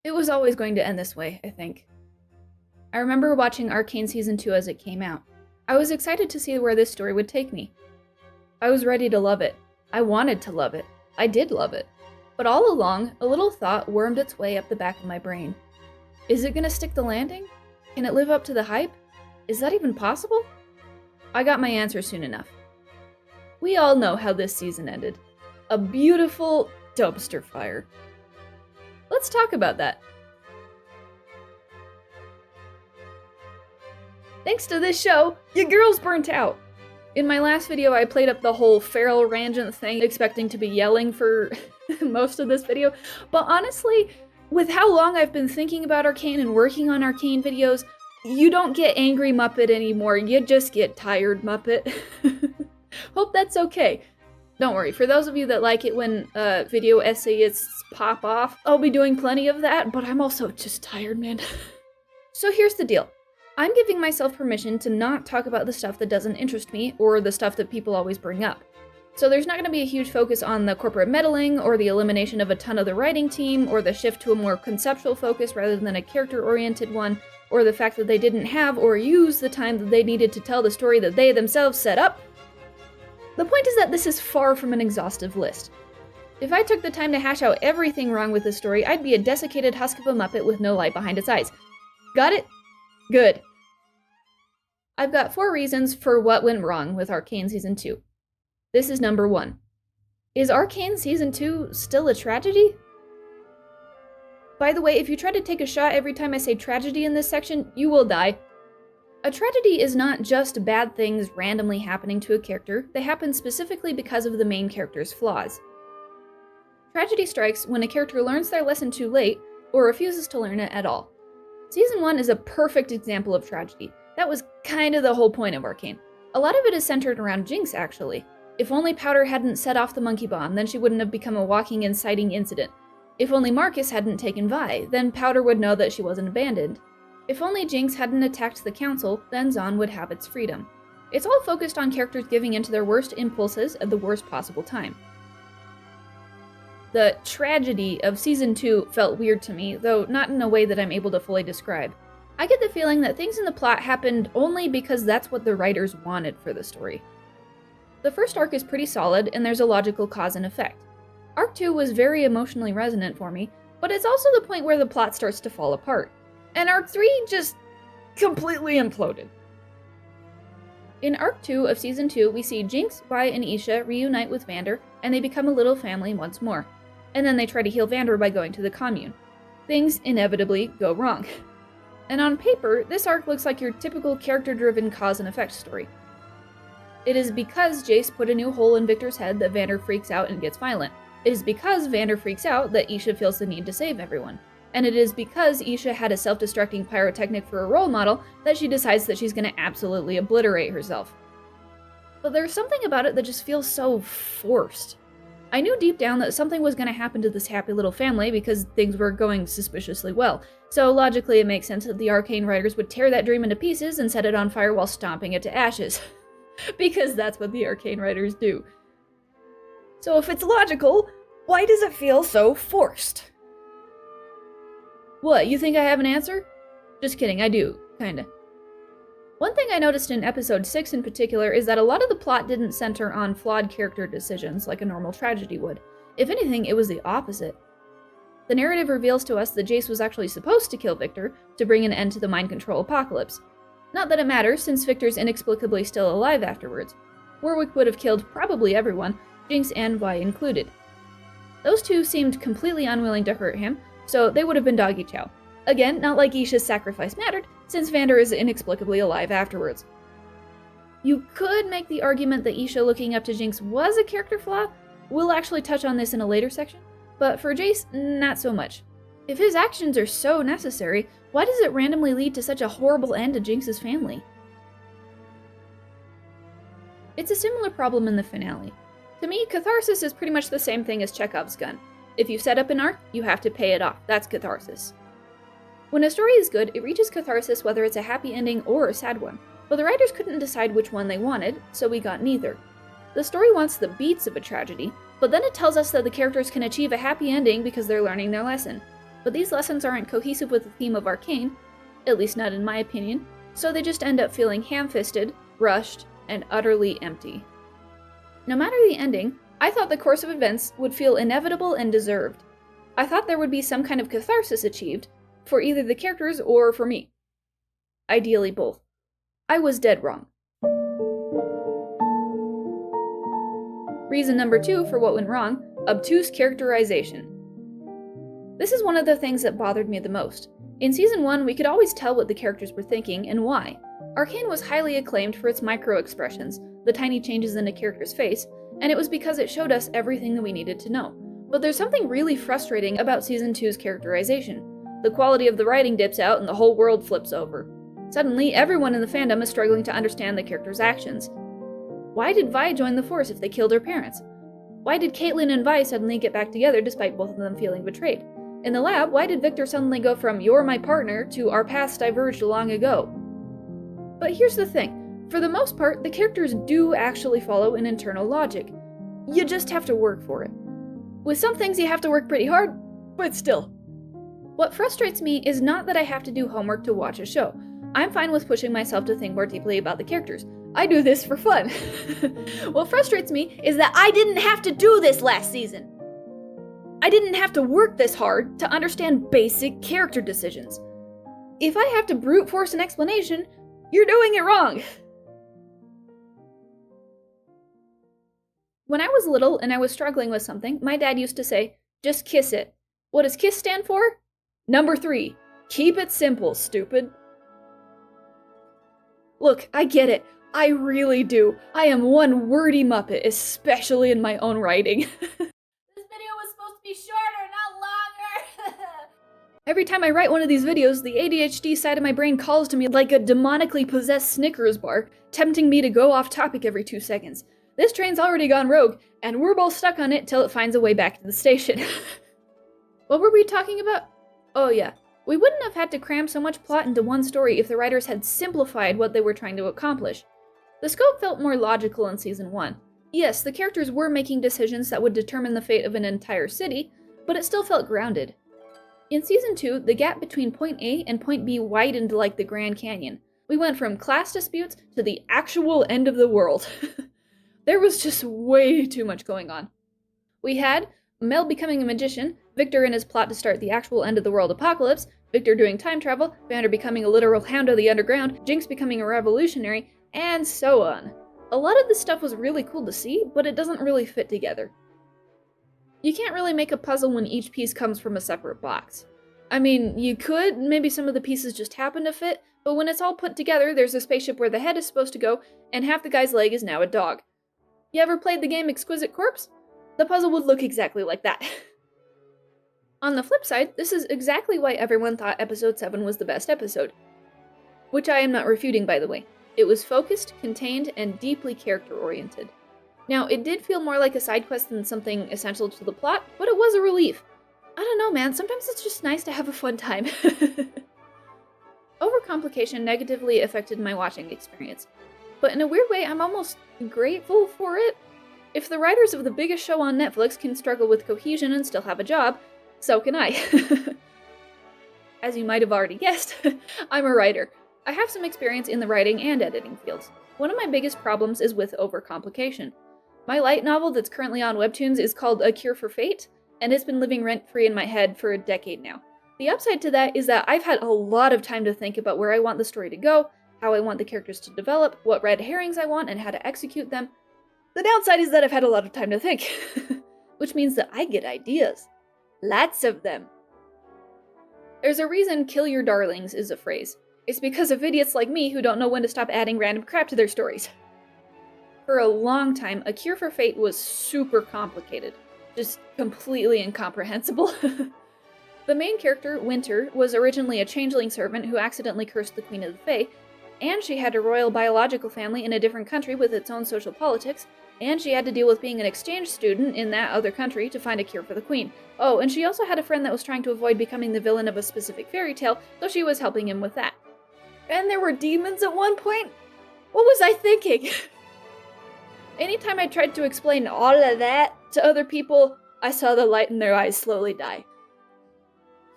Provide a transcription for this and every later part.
It was always going to end this way, I think. I remember watching Arcane Season 2 as it came out. I was excited to see where this story would take me. I was ready to love it. I wanted to love it. I did love it. But all along, a little thought wormed its way up the back of my brain. Is it gonna stick the landing? Can it live up to the hype? Is that even possible? I got my answer soon enough. We all know how this season ended. A beautiful dumpster fire. Let's talk about that. Thanks to this show, your girl's burnt out. In my last video, I played up the whole feral rangent thing, expecting to be yelling for most of this video, but honestly, with how long I've been thinking about Arcane and working on Arcane videos, you don't get angry Muppet anymore, you just get tired Muppet. Hope that's okay. Don't worry, for those of you that like it when video essayists pop off, I'll be doing plenty of that, but I'm also just tired, man. So here's the deal. I'm giving myself permission to not talk about the stuff that doesn't interest me, or the stuff that people always bring up. So there's not going to be a huge focus on the corporate meddling, or the elimination of a ton of the writing team, or the shift to a more conceptual focus rather than a character-oriented one, or the fact that they didn't have or use the time that they needed to tell the story that they themselves set up. The point is that this is far from an exhaustive list. If I took the time to hash out everything wrong with this story, I'd be a desiccated husk of a Muppet with no light behind its eyes. Got it? Good. I've got 4 reasons for what went wrong with Arcane Season 2. This is number 1. Is Arcane Season 2 still a tragedy? By the way, if you try to take a shot every time I say tragedy in this section, you will die. A tragedy is not just bad things randomly happening to a character, they happen specifically because of the main character's flaws. Tragedy strikes when a character learns their lesson too late, or refuses to learn it at all. Season 1 is a perfect example of tragedy. That was kind of the whole point of Arcane. A lot of it is centered around Jinx, actually. If only Powder hadn't set off the monkey bomb, then she wouldn't have become a walking inciting incident. If only Marcus hadn't taken Vi, then Powder would know that she wasn't abandoned. If only Jinx hadn't attacked the council, then Zaun would have its freedom. It's all focused on characters giving in to their worst impulses at the worst possible time. The tragedy of Season 2 felt weird to me, though not in a way that I'm able to fully describe. I get the feeling that things in the plot happened only because that's what the writers wanted for the story. The first arc is pretty solid, and there's a logical cause and effect. Arc 2 was very emotionally resonant for me, but it's also the point where the plot starts to fall apart. And Arc 3 just completely imploded. In Arc 2 of Season 2, we see Jinx, Vi, and Isha reunite with Vander, and they become a little family once more. And then they try to heal Vander by going to the commune. Things inevitably go wrong. And on paper, this arc looks like your typical character-driven cause and effect story. It is because Jayce put a new hole in Victor's head that Vander freaks out and gets violent. It is because Vander freaks out that Isha feels the need to save everyone. And it is because Isha had a self-destructing pyrotechnic for a role model that she decides that she's going to absolutely obliterate herself. But there's something about it that just feels so forced. I knew deep down that something was going to happen to this happy little family because things were going suspiciously well, so logically it makes sense that the Arcane writers would tear that dream into pieces and set it on fire while stomping it to ashes. Because that's what the Arcane writers do. So if it's logical, why does it feel so forced? What, you think I have an answer? Just kidding, I do, kinda. One thing I noticed in episode 6 in particular is that a lot of the plot didn't center on flawed character decisions like a normal tragedy would. If anything, it was the opposite. The narrative reveals to us that Jayce was actually supposed to kill Victor to bring an end to the mind control apocalypse. Not that it matters, since Victor's inexplicably still alive afterwards. Warwick would have killed probably everyone, Jinx and Vi included. Those two seemed completely unwilling to hurt him, so they would have been doggy chow. Again, not like Isha's sacrifice mattered, since Vander is inexplicably alive afterwards. You could make the argument that Isha looking up to Jinx was a character flaw. We'll actually touch on this in a later section, but for Jayce, not so much. If his actions are so necessary, why does it randomly lead to such a horrible end to Jinx's family? It's a similar problem in the finale. To me, catharsis is pretty much the same thing as Chekhov's gun. If you set up an arc, you have to pay it off. That's catharsis. When a story is good, it reaches catharsis whether it's a happy ending or a sad one. But the writers couldn't decide which one they wanted, so we got neither. The story wants the beats of a tragedy, but then it tells us that the characters can achieve a happy ending because they're learning their lesson. But these lessons aren't cohesive with the theme of Arcane, at least not in my opinion, so they just end up feeling ham-fisted, rushed, and utterly empty. No matter the ending, I thought the course of events would feel inevitable and deserved. I thought there would be some kind of catharsis achieved, for either the characters or for me. Ideally both. I was dead wrong. Reason number 2 for what went wrong: obtuse characterization. This is one of the things that bothered me the most. In Season 1, we could always tell what the characters were thinking and why. Arcane was highly acclaimed for its micro-expressions, the tiny changes in a character's face, and it was because it showed us everything that we needed to know. But there's something really frustrating about Season 2's characterization. The quality of the writing dips out and the whole world flips over. Suddenly, everyone in the fandom is struggling to understand the character's actions. Why did Vi join the Force if they killed her parents? Why did Caitlyn and Vi suddenly get back together despite both of them feeling betrayed? In the lab, why did Victor suddenly go from "you're my partner" to "our paths diverged long ago"? But here's the thing. For the most part, the characters do actually follow an internal logic. You just have to work for it. With some things you have to work pretty hard, but still. What frustrates me is not that I have to do homework to watch a show. I'm fine with pushing myself to think more deeply about the characters. I do this for fun. What frustrates me is that I didn't have to do this last season. I didn't have to work this hard to understand basic character decisions. If I have to brute force an explanation, you're doing it wrong. When I was little and I was struggling with something, my dad used to say, "Just kiss it." What does KISS stand for? Number 3. Keep it simple, stupid. Look, I get it. I really do. I am one wordy muppet, especially in my own writing. This video was supposed to be shorter, not longer. Every time I write one of these videos, the ADHD side of my brain calls to me like a demonically possessed Snickers bar, tempting me to go off topic every 2 seconds. This train's already gone rogue, and we're both stuck on it till it finds a way back to the station. What were we talking about? Oh yeah. We wouldn't have had to cram so much plot into one story if the writers had simplified what they were trying to accomplish. The scope felt more logical in Season 1. Yes, the characters were making decisions that would determine the fate of an entire city, but it still felt grounded. In Season 2, the gap between Point A and Point B widened like the Grand Canyon. We went from class disputes to the actual end of the world. There was just way too much going on. We had Mel becoming a magician, Victor in his plot to start the actual end of the world apocalypse, Victor doing time travel, Vander becoming a literal hound of the underground, Jinx becoming a revolutionary, and so on. A lot of this stuff was really cool to see, but it doesn't really fit together. You can't really make a puzzle when each piece comes from a separate box. I mean, you could, maybe some of the pieces just happen to fit, but when it's all put together, there's a spaceship where the head is supposed to go, and half the guy's leg is now a dog. You ever played the game Exquisite Corpse? The puzzle would look exactly like that. On the flip side, this is exactly why everyone thought Episode 7 was the best episode. Which I am not refuting, by the way. It was focused, contained, and deeply character-oriented. Now, it did feel more like a side quest than something essential to the plot, but it was a relief. I don't know, man, sometimes it's just nice to have a fun time. Over-complication negatively affected my watching experience. But in a weird way, I'm almost grateful for it. If the writers of the biggest show on Netflix can struggle with cohesion and still have a job, so can I. As you might have already guessed, I'm a writer. I have some experience in the writing and editing fields. One of my biggest problems is with over-complication. My light novel that's currently on Webtoons is called A Cure for Fate, and it's been living rent-free in my head for a decade now. The upside to that is that I've had a lot of time to think about where I want the story to go, how I want the characters to develop, what red herrings I want, and how to execute them. The downside is that I've had a lot of time to think, which means that I get ideas. Lots of them. There's a reason "kill your darlings" is a phrase. It's because of idiots like me who don't know when to stop adding random crap to their stories. For a long time, A Cure for Fate was super complicated. Just completely incomprehensible. The main character, Winter, was originally a changeling servant who accidentally cursed the Queen of the Fae, and she had a royal biological family in a different country with its own social politics, and she had to deal with being an exchange student in that other country to find a cure for the Queen. Oh, and she also had a friend that was trying to avoid becoming the villain of a specific fairy tale, so she was helping him with that. And there were demons at one point? What was I thinking? Anytime I tried to explain all of that to other people, I saw the light in their eyes slowly die.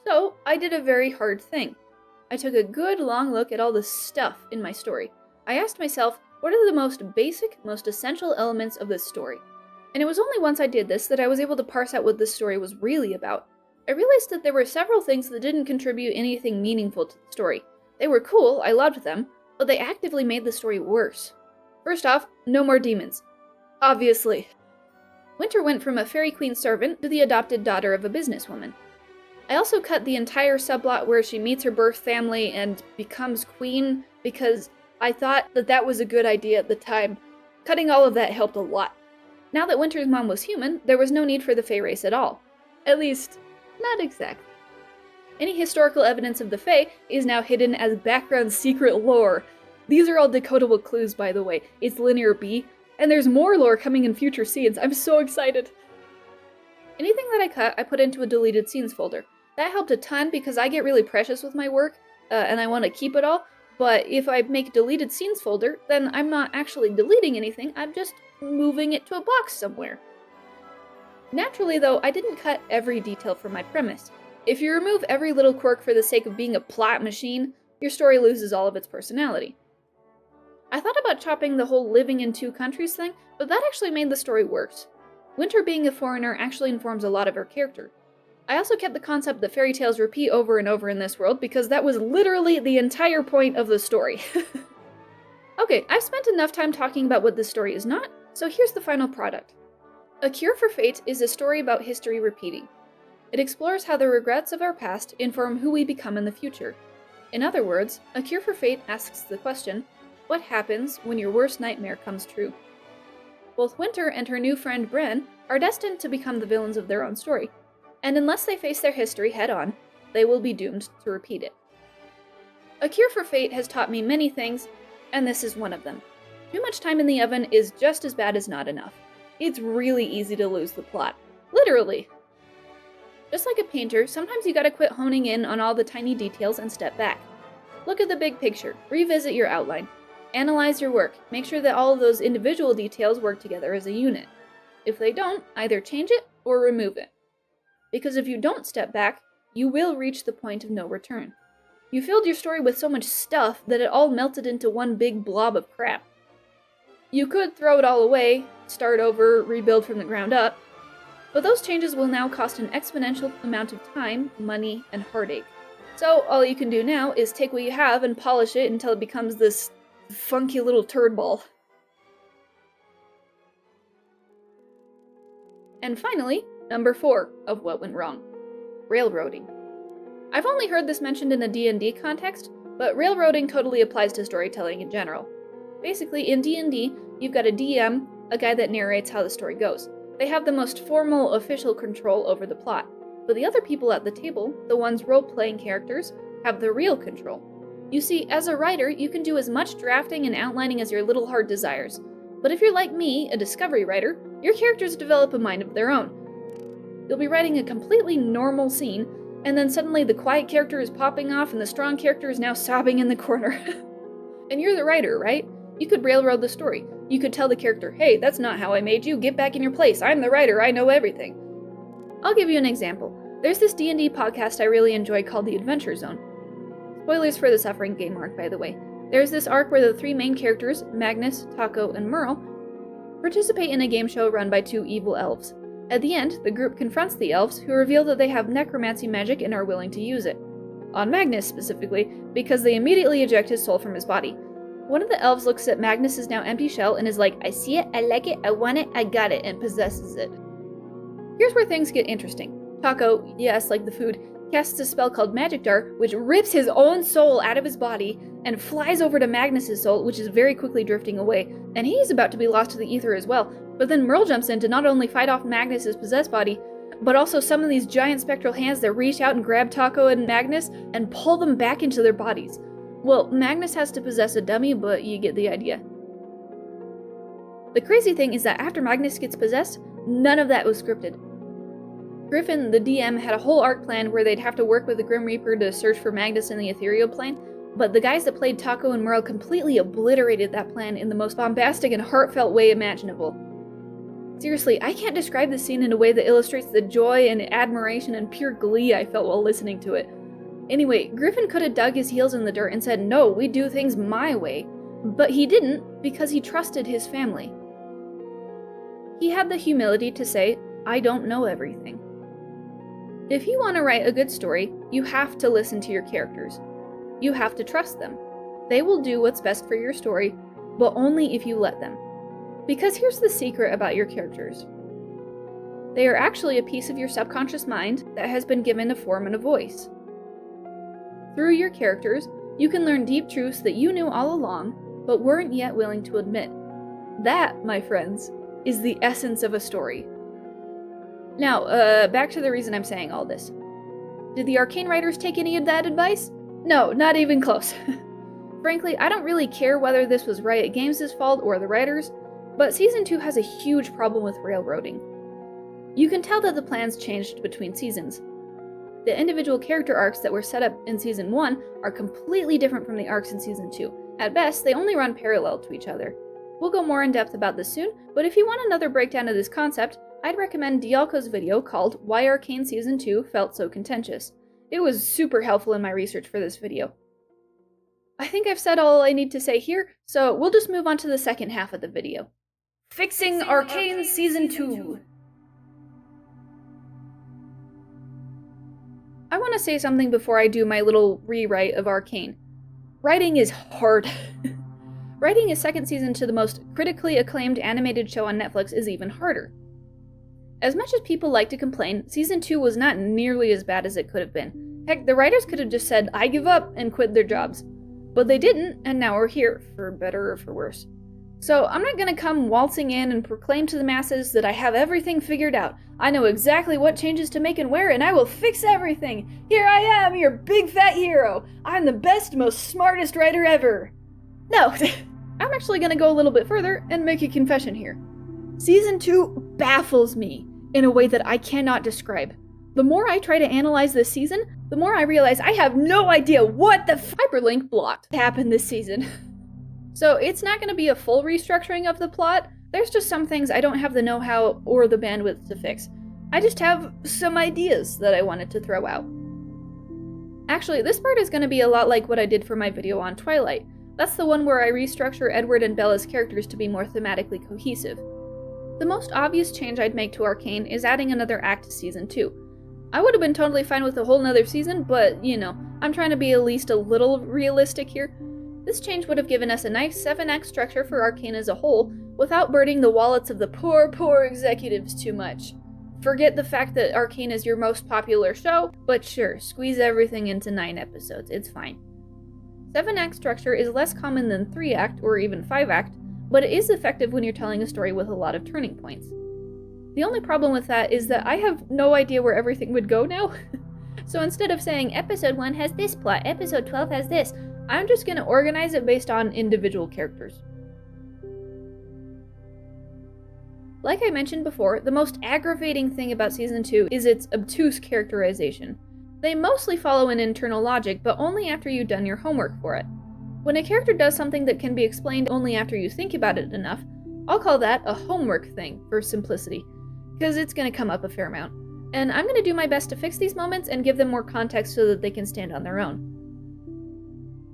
So I did a very hard thing. I took a good long look at all the stuff in my story. I asked myself, what are the most basic, most essential elements of this story? And it was only once I did this that I was able to parse out what this story was really about. I realized that there were several things that didn't contribute anything meaningful to the story. They were cool, I loved them, but they actively made the story worse. First off, no more demons. Obviously. Winter went from a fairy queen servant to the adopted daughter of a businesswoman. I also cut the entire subplot where she meets her birth family and becomes queen because I thought that that was a good idea at the time. Cutting all of that helped a lot. Now that Winter's mom was human, there was no need for the Fae race at all. At least, not exactly. Any historical evidence of the Fae is now hidden as background secret lore. These are all decodable clues, by the way. It's Linear B, and there's more lore coming in future scenes. I'm so excited. Anything that I cut, I put into a deleted scenes folder. That helped a ton because I get really precious with my work, and I want to keep it all. But if I make deleted scenes folder, then I'm not actually deleting anything, I'm just moving it to a box somewhere. Naturally though, I didn't cut every detail from my premise. If you remove every little quirk for the sake of being a plot machine, your story loses all of its personality. I thought about chopping the whole living in two countries thing, but that actually made the story worse. Winter being a foreigner actually informs a lot of her character. I also kept the concept that fairy tales repeat over and over in this world because that was literally the entire point of the story. Okay, I've spent enough time talking about what this story is not, so here's the final product. A Cure for Fate is a story about history repeating. It explores how the regrets of our past inform who we become in the future. In other words, A Cure for Fate asks the question, what happens when your worst nightmare comes true? Both Winter and her new friend Bren are destined to become the villains of their own story, and unless they face their history head-on, they will be doomed to repeat it. A Cure for Fate has taught me many things, and this is one of them. Too much time in the oven is just as bad as not enough. It's really easy to lose the plot. Literally. Just like a painter, sometimes you gotta quit honing in on all the tiny details and step back. Look at the big picture, revisit your outline, analyze your work, make sure that all of those individual details work together as a unit. If they don't, either change it or remove it. Because if you don't step back, you will reach the point of no return. You filled your story with so much stuff that it all melted into one big blob of crap. You could throw it all away, start over, rebuild from the ground up, but those changes will now cost an exponential amount of time, money, and heartache. So all you can do now is take what you have and polish it until it becomes this funky little turd ball. And finally, number 4 of what went wrong. Railroading. I've only heard this mentioned in a D&D context, but railroading totally applies to storytelling in general. Basically, in D&D, you've got a DM, a guy that narrates how the story goes. They have the most formal, official control over the plot, but the other people at the table, the ones role-playing characters, have the real control. You see, as a writer, you can do as much drafting and outlining as your little heart desires, but if you're like me, a discovery writer, your characters develop a mind of their own. You'll be writing a completely normal scene, and then suddenly the quiet character is popping off and the strong character is now sobbing in the corner. And you're the writer, right? You could railroad the story. You could tell the character, hey, that's not how I made you, get back in your place, I'm the writer, I know everything. I'll give you an example. There's this D&D podcast I really enjoy called The Adventure Zone. Spoilers for the Suffering Game arc, by the way. There's this arc where the 3 main characters, Magnus, Taco, and Merle, participate in a game show run by 2 evil elves. At the end, the group confronts the elves, who reveal that they have necromancy magic and are willing to use it. On Magnus, specifically, because they immediately eject his soul from his body. One of the elves looks at Magnus's now empty shell and is like, I see it, I like it, I want it, I got it, and possesses it. Here's where things get interesting. Taco, yes, like the food, casts a spell called Magic Dart, which rips his own soul out of his body and flies over to Magnus's soul, which is very quickly drifting away, and he's about to be lost to the ether as well. But then Merle jumps in to not only fight off Magnus's possessed body, but also summon these giant spectral hands that reach out and grab Taco and Magnus and pull them back into their bodies. Well, Magnus has to possess a dummy, but you get the idea. The crazy thing is that after Magnus gets possessed, none of that was scripted. Griffin, the DM, had a whole arc plan where they'd have to work with the Grim Reaper to search for Magnus in the ethereal plane, but the guys that played Taco and Merle completely obliterated that plan in the most bombastic and heartfelt way imaginable. Seriously, I can't describe the scene in a way that illustrates the joy and admiration and pure glee I felt while listening to it. Anyway, Griffin could have dug his heels in the dirt and said, no, we do things my way. But he didn't, because he trusted his family. He had the humility to say, I don't know everything. If you want to write a good story, you have to listen to your characters. You have to trust them. They will do what's best for your story, but only if you let them. Because here's the secret about your characters. They are actually a piece of your subconscious mind that has been given a form and a voice. Through your characters, you can learn deep truths that you knew all along, but weren't yet willing to admit. That, my friends, is the essence of a story. Now, back to the reason I'm saying all this. Did the Arcane writers take any of that advice? No, not even close. Frankly, I don't really care whether this was Riot Games' fault or the writers, but Season 2 has a huge problem with railroading. You can tell that the plans changed between seasons. The individual character arcs that were set up in Season 1 are completely different from the arcs in Season 2. At best, they only run parallel to each other. We'll go more in depth about this soon, but if you want another breakdown of this concept, I'd recommend Dialco's video called Why Arcane Season 2 Felt So Contentious. It was super helpful in my research for this video. I think I've said all I need to say here, so we'll just move on to the second half of the video. Fixing Arcane Season 2. I want to say something before I do my little rewrite of Arcane. Writing is hard. Writing a second season to the most critically acclaimed animated show on Netflix is even harder. As much as people like to complain, Season 2 was not nearly as bad as it could have been. Heck, the writers could have just said, I give up, and quit their jobs. But they didn't, and now we're here, for better or for worse. So I'm not gonna come waltzing in and proclaim to the masses that I have everything figured out. I know exactly what changes to make and where, and I will fix everything! Here I am, your big fat hero! I'm the best, most smartest writer ever! No, I'm actually gonna go a little bit further and make a confession here. Season 2 baffles me in a way that I cannot describe. The more I try to analyze this season, the more I realize I have no idea what the hyperlink blocked happened this season. So it's not going to be a full restructuring of the plot, there's just some things I don't have the know-how or the bandwidth to fix. I just have some ideas that I wanted to throw out. Actually, this part is going to be a lot like what I did for my video on Twilight. That's the one where I restructure Edward and Bella's characters to be more thematically cohesive. The most obvious change I'd make to Arcane is adding another act to Season 2. I would have been totally fine with a whole nother season, but, you know, I'm trying to be at least a little realistic here. This change would have given us a nice 7-act structure for Arcane as a whole, without burdening the wallets of the poor executives too much. Forget the fact that Arcane is your most popular show, but sure, squeeze everything into 9 episodes, it's fine. 7-act structure is less common than 3-act or even 5-act, but it is effective when you're telling a story with a lot of turning points. The only problem with that is that I have no idea where everything would go now. So instead of saying episode 1 has this plot, episode 12 has this, I'm just going to organize it based on individual characters. Like I mentioned before, the most aggravating thing about Season 2 is its obtuse characterization. They mostly follow an internal logic, but only after you've done your homework for it. When a character does something that can be explained only after you think about it enough, I'll call that a homework thing for simplicity, because it's going to come up a fair amount. And I'm going to do my best to fix these moments and give them more context so that they can stand on their own.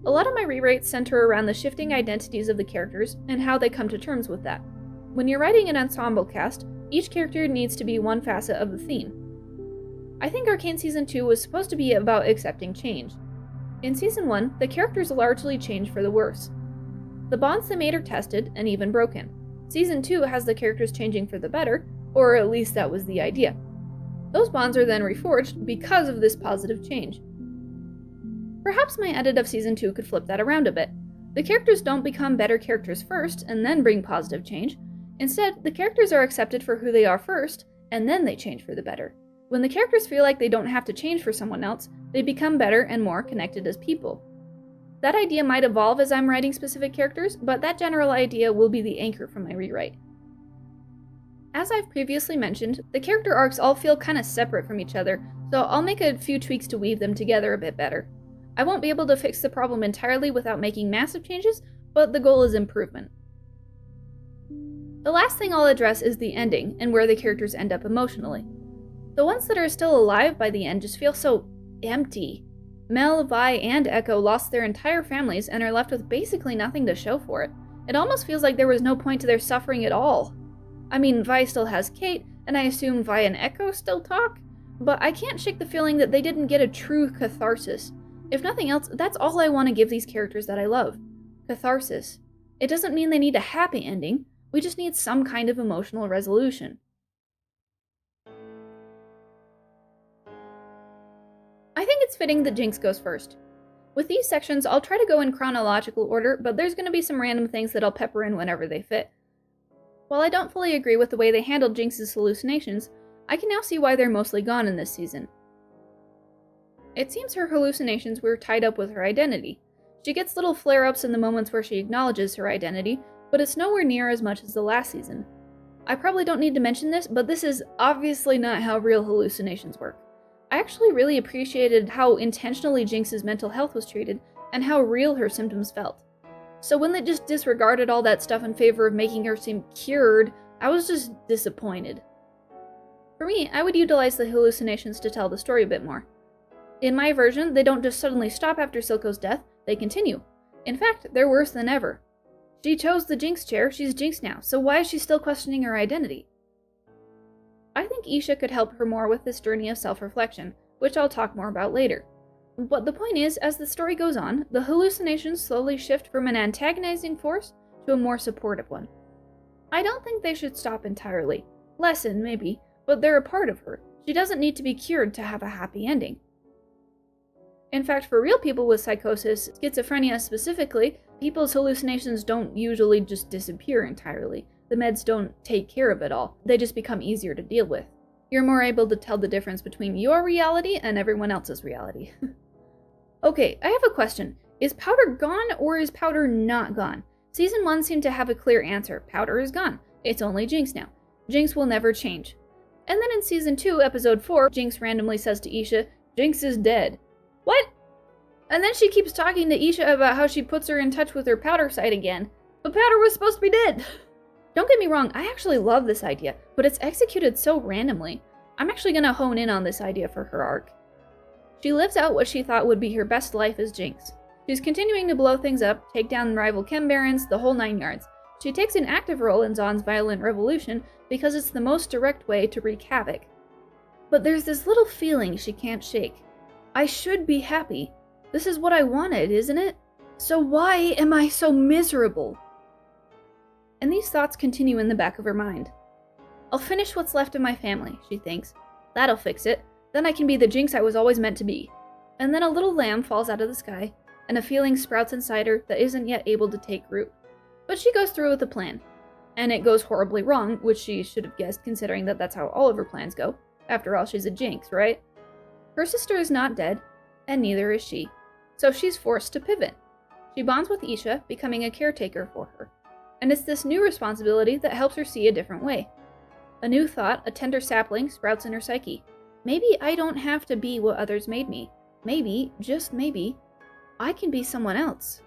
A lot of my rewrites center around the shifting identities of the characters and how they come to terms with that. When you're writing an ensemble cast, each character needs to be one facet of the theme. I think Arcane Season 2 was supposed to be about accepting change. In Season 1, the characters largely change for the worse. The bonds they made are tested and even broken. Season 2 has the characters changing for the better, or at least that was the idea. Those bonds are then reforged because of this positive change. Perhaps my edit of Season 2 could flip that around a bit. The characters don't become better characters first and then bring positive change. Instead, the characters are accepted for who they are first, and then they change for the better. When the characters feel like they don't have to change for someone else, they become better and more connected as people. That idea might evolve as I'm writing specific characters, but that general idea will be the anchor for my rewrite. As I've previously mentioned, the character arcs all feel kinda separate from each other, so I'll make a few tweaks to weave them together a bit better. I won't be able to fix the problem entirely without making massive changes, but the goal is improvement. The last thing I'll address is the ending, and where the characters end up emotionally. The ones that are still alive by the end just feel so empty. Mel, Vi, and Ekko lost their entire families and are left with basically nothing to show for it. It almost feels like there was no point to their suffering at all. I mean, Vi still has Kate, and I assume Vi and Ekko still talk, but I can't shake the feeling that they didn't get a true catharsis. If nothing else, that's all I want to give these characters that I love. Catharsis. It doesn't mean they need a happy ending, we just need some kind of emotional resolution. I think it's fitting that Jinx goes first. With these sections, I'll try to go in chronological order, but there's going to be some random things that I'll pepper in whenever they fit. While I don't fully agree with the way they handled Jinx's hallucinations, I can now see why they're mostly gone in this season. It seems her hallucinations were tied up with her identity. She gets little flare-ups in the moments where she acknowledges her identity, but it's nowhere near as much as the last season. I probably don't need to mention this, but this is obviously not how real hallucinations work. I actually really appreciated how intentionally Jinx's mental health was treated and how real her symptoms felt. So when they just disregarded all that stuff in favor of making her seem cured, I was just disappointed. For me, I would utilize the hallucinations to tell the story a bit more. In my version, they don't just suddenly stop after Silco's death, they continue. In fact, they're worse than ever. She chose the Jinx chair, she's Jinx now, so why is she still questioning her identity? I think Isha could help her more with this journey of self-reflection, which I'll talk more about later. But the point is, as the story goes on, the hallucinations slowly shift from an antagonizing force to a more supportive one. I don't think they should stop entirely. Lessen, maybe, but they're a part of her. She doesn't need to be cured to have a happy ending. In fact, for real people with psychosis, schizophrenia specifically, people's hallucinations don't usually just disappear entirely. The meds don't take care of it all. They just become easier to deal with. You're more able to tell the difference between your reality and everyone else's reality. Okay, I have a question. Is Powder gone or is Powder not gone? Season 1 seemed to have a clear answer. Powder is gone. It's only Jinx now. Jinx will never change. And then in Season 2, Episode 4, Jinx randomly says to Isha, Jinx is dead. What? And then she keeps talking to Isha about how she puts her in touch with her Powder side again. But Powder was supposed to be dead. Don't get me wrong, I actually love this idea, but it's executed so randomly. I'm actually gonna hone in on this idea for her arc. She lives out what she thought would be her best life as Jinx. She's continuing to blow things up, take down rival chem barons, the whole 9 yards. She takes an active role in Zaun's violent revolution because it's the most direct way to wreak havoc. But there's this little feeling she can't shake. I should be happy. This is what I wanted, isn't it? So why am I so miserable? And these thoughts continue in the back of her mind. I'll finish what's left of my family, she thinks. That'll fix it. Then I can be the Jinx I was always meant to be. And then a little lamb falls out of the sky, and a feeling sprouts inside her that isn't yet able to take root. But she goes through with the plan. And it goes horribly wrong, which she should have guessed considering that that's how all of her plans go. After all, she's a Jinx, right? Her sister is not dead, and neither is she. So she's forced to pivot. She bonds with Isha, becoming a caretaker for her. And it's this new responsibility that helps her see a different way. A new thought, a tender sapling, sprouts in her psyche. Maybe I don't have to be what others made me. Maybe, just maybe, I can be someone else.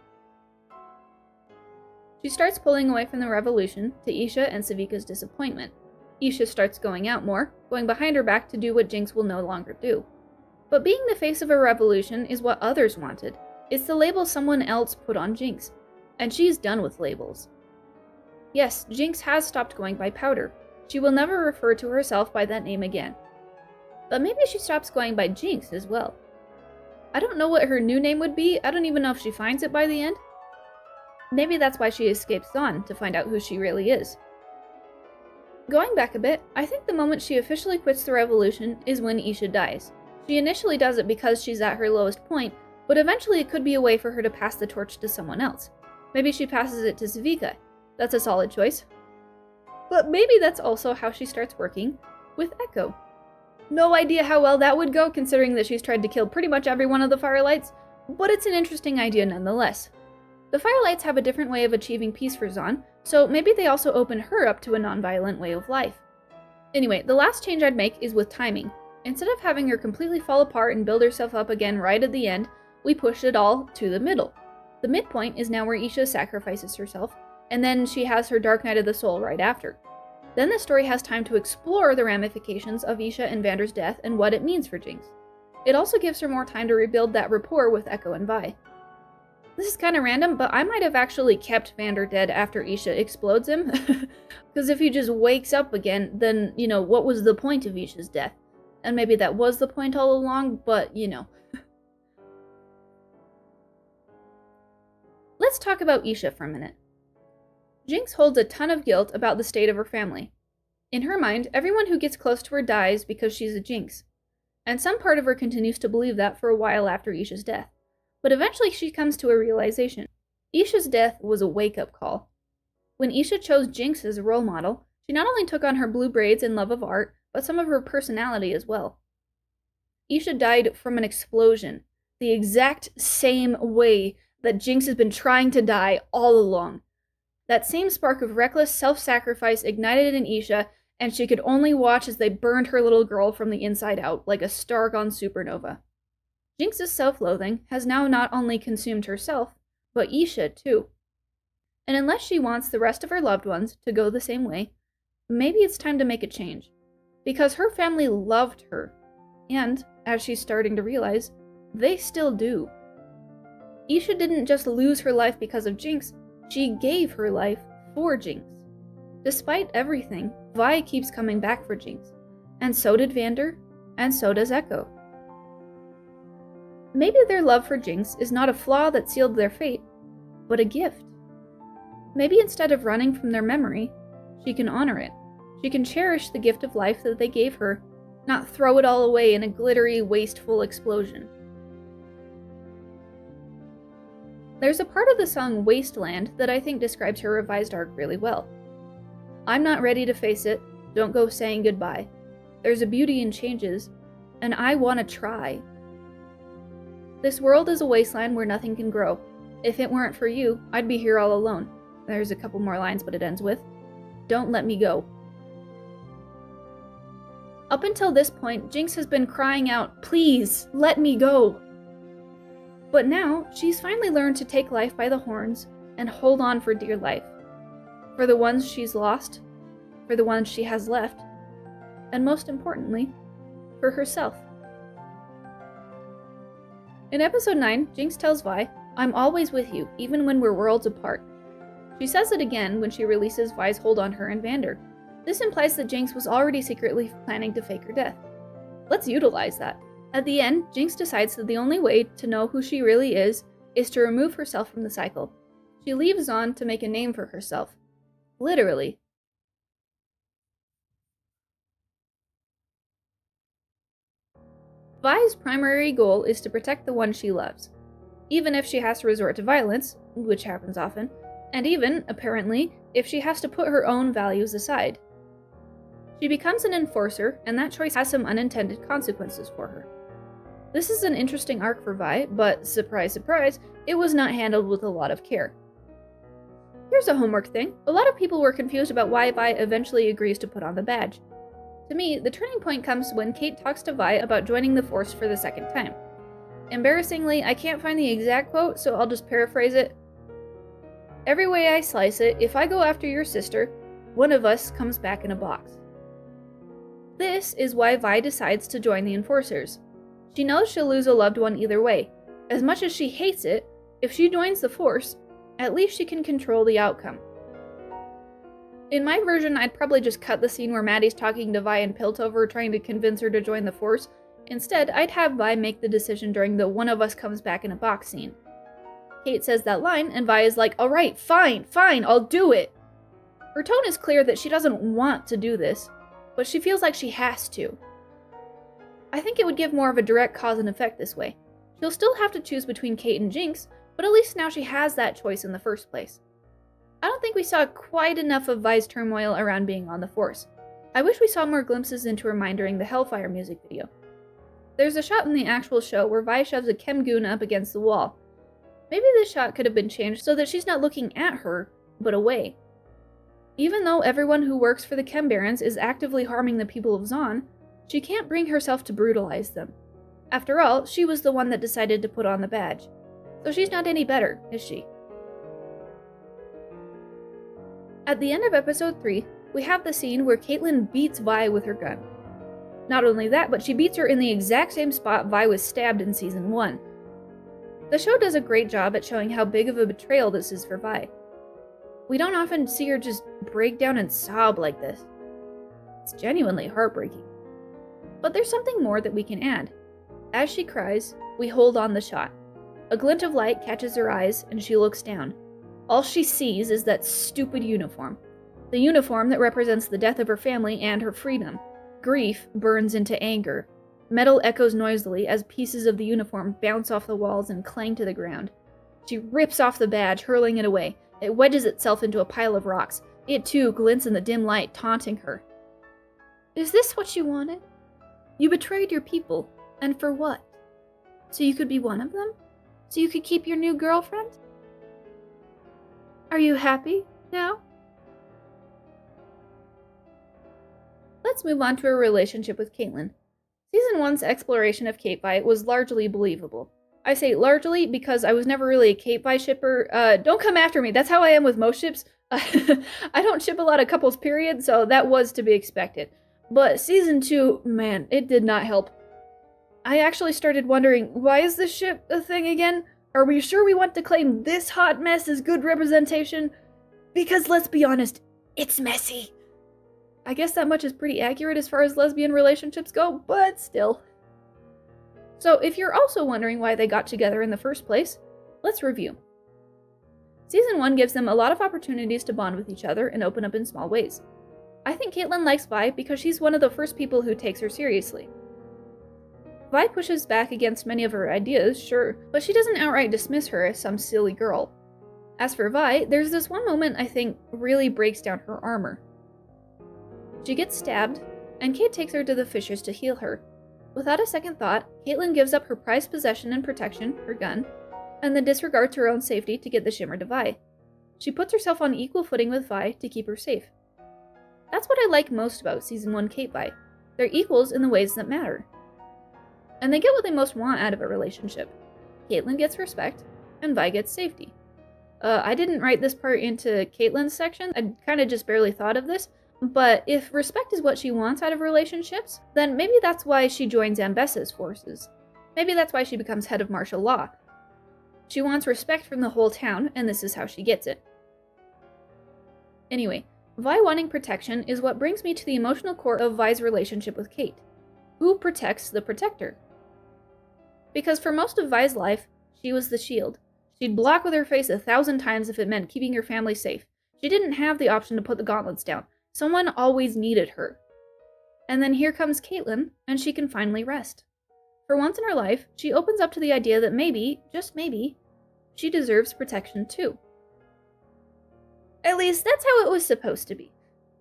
She starts pulling away from the revolution, to Isha and Sevika's disappointment. Isha starts going out more, going behind her back to do what Jinx will no longer do. But being the face of a revolution is what others wanted. It's the label someone else put on Jinx. And she's done with labels. Yes, Jinx has stopped going by Powder. She will never refer to herself by that name again. But maybe she stops going by Jinx as well. I don't know what her new name would be. I don't even know if she finds it by the end. Maybe that's why she escapes Zaun, to find out who she really is. Going back a bit, I think the moment she officially quits the revolution is when Isha dies. She initially does it because she's at her lowest point, but eventually it could be a way for her to pass the torch to someone else. Maybe she passes it to Sevika. That's a solid choice. But maybe that's also how she starts working with Ekko. No idea how well that would go, considering that she's tried to kill pretty much every one of the Firelights, but it's an interesting idea nonetheless. The Firelights have a different way of achieving peace for Zaun, so maybe they also open her up to a non-violent way of life. Anyway, the last change I'd make is with timing. Instead of having her completely fall apart and build herself up again right at the end, we pushed it all to the middle. The midpoint is now where Isha sacrifices herself, and then she has her Dark Night of the Soul right after. Then the story has time to explore the ramifications of Isha and Vander's death and what it means for Jinx. It also gives her more time to rebuild that rapport with Ekko and Vi. This is kind of random, but I might have actually kept Vander dead after Isha explodes him. Because if he just wakes up again, then, what was the point of Isha's death? And maybe that was the point all along, but, Let's talk about Isha for a minute. Jinx holds a ton of guilt about the state of her family. In her mind, everyone who gets close to her dies because she's a Jinx. And some part of her continues to believe that for a while after Isha's death. But eventually she comes to a realization. Isha's death was a wake-up call. When Isha chose Jinx as a role model, she not only took on her blue braids and love of art, but some of her personality as well. Isha died from an explosion, the exact same way that Jinx has been trying to die all along. That same spark of reckless self-sacrifice ignited in Isha, and she could only watch as they burned her little girl from the inside out, like a star-gone supernova. Jinx's self-loathing has now not only consumed herself, but Isha too. And unless she wants the rest of her loved ones to go the same way, maybe it's time to make a change. Because her family loved her, and, as she's starting to realize, they still do. Isha didn't just lose her life because of Jinx, she gave her life for Jinx. Despite everything, Vi keeps coming back for Jinx, and so did Vander, and so does Ekko. Maybe their love for Jinx is not a flaw that sealed their fate, but a gift. Maybe instead of running from their memory, she can honor it. She can cherish the gift of life that they gave her, not throw it all away in a glittery, wasteful explosion. There's a part of the song Wasteland that I think describes her revised arc really well. I'm not ready to face it, don't go saying goodbye. There's a beauty in changes, and I want to try. This world is a wasteland where nothing can grow. If it weren't for you, I'd be here all alone. There's a couple more lines, but it ends with, "Don't let me go." Up until this point, Jinx has been crying out, "Please, let me go." But now, she's finally learned to take life by the horns and hold on for dear life. For the ones she's lost, for the ones she has left, and most importantly, for herself. In episode 9, Jinx tells Vi, "I'm always with you, even when we're worlds apart." She says it again when she releases Vi's hold on her and Vander. This implies that Jinx was already secretly planning to fake her death. Let's utilize that. At the end, Jinx decides that the only way to know who she really is to remove herself from the cycle. She leaves on to make a name for herself. Literally. Vi's primary goal is to protect the one she loves, even if she has to resort to violence, which happens often, and even, apparently, if she has to put her own values aside. She becomes an enforcer, and that choice has some unintended consequences for her. This is an interesting arc for Vi, but surprise, surprise, it was not handled with a lot of care. Here's a homework thing. A lot of people were confused about why Vi eventually agrees to put on the badge. To me, the turning point comes when Kate talks to Vi about joining the Force for the second time. Embarrassingly, I can't find the exact quote, so I'll just paraphrase it. "Every way I slice it, if I go after your sister, one of us comes back in a box." This is why Vi decides to join the Enforcers. She knows she'll lose a loved one either way. As much as she hates it, if she joins the Force, at least she can control the outcome. In my version, I'd probably just cut the scene where Maddie's talking to Vi and Piltover trying to convince her to join the Force. Instead, I'd have Vi make the decision during the "one of us comes back in a box" scene. Kate says that line, and Vi is like, "Alright, fine, I'll do it." Her tone is clear that she doesn't want to do this, but she feels like she has to. I think it would give more of a direct cause and effect this way. She'll still have to choose between Kate and Jinx, but at least now she has that choice in the first place. I don't think we saw quite enough of Vi's turmoil around being on the Force. I wish we saw more glimpses into her mind during the Hellfire music video. There's a shot in the actual show where Vi shoves a chem goon up against the wall. Maybe this shot could have been changed so that she's not looking at her, but away. Even though everyone who works for the Chem Barons is actively harming the people of Zaun, she can't bring herself to brutalize them. After all, she was the one that decided to put on the badge. So she's not any better, is she? At the end of episode 3, we have the scene where Caitlyn beats Vi with her gun. Not only that, but she beats her in the exact same spot Vi was stabbed in season 1. The show does a great job at showing how big of a betrayal this is for Vi. We don't often see her just break down and sob like this. It's genuinely heartbreaking. But there's something more that we can add. As she cries, we hold on the shot. A glint of light catches her eyes, and she looks down. All she sees is that stupid uniform. The uniform that represents the death of her family and her freedom. Grief burns into anger. Metal echoes noisily as pieces of the uniform bounce off the walls and clang to the ground. She rips off the badge, hurling it away. It wedges itself into a pile of rocks. It too glints in the dim light, taunting her. Is this what you wanted? You betrayed your people, and for what? So you could be one of them? So you could keep your new girlfriend? Are you happy now? Let's move on to her relationship with Caitlyn. Season 1's exploration of Kate Vi was largely believable. I say largely because I was never really a Kate Vi shipper. Don't come after me, that's how I am with most ships. I don't ship a lot of couples, period, so that was to be expected. But season 2, man, it did not help. I actually started wondering, why is this ship a thing again? Are we sure we want to claim this hot mess as good representation? Because let's be honest, it's messy. I guess that much is pretty accurate as far as lesbian relationships go, but still. So if you're also wondering why they got together in the first place, let's review. Season 1 gives them a lot of opportunities to bond with each other and open up in small ways. I think Caitlyn likes Vi because she's one of the first people who takes her seriously. Vi pushes back against many of her ideas, sure, but she doesn't outright dismiss her as some silly girl. As for Vi, there's this one moment I think really breaks down her armor. She gets stabbed, and Kate takes her to the fishers to heal her. Without a second thought, Caitlyn gives up her prized possession and protection, her gun, and then disregards her own safety to get the shimmer to Vi. She puts herself on equal footing with Vi to keep her safe. That's what I like most about Season 1 Kate Vi. They're equals in the ways that matter. And they get what they most want out of a relationship. Caitlyn gets respect, and Vi gets safety. I didn't write this part into Caitlyn's section, I kinda just barely thought of this, but if respect is what she wants out of relationships, then maybe that's why she joins Ambessa's forces. Maybe that's why she becomes head of martial law. She wants respect from the whole town, and this is how she gets it. Anyway, Vi wanting protection is what brings me to the emotional core of Vi's relationship with Kate. Who protects the protector? Because for most of Vi's life, she was the shield. She'd block with her face 1,000 times if it meant keeping her family safe. She didn't have the option to put the gauntlets down. Someone always needed her. And then here comes Caitlyn, and she can finally rest. For once in her life, she opens up to the idea that maybe, just maybe, she deserves protection too. At least, that's how it was supposed to be.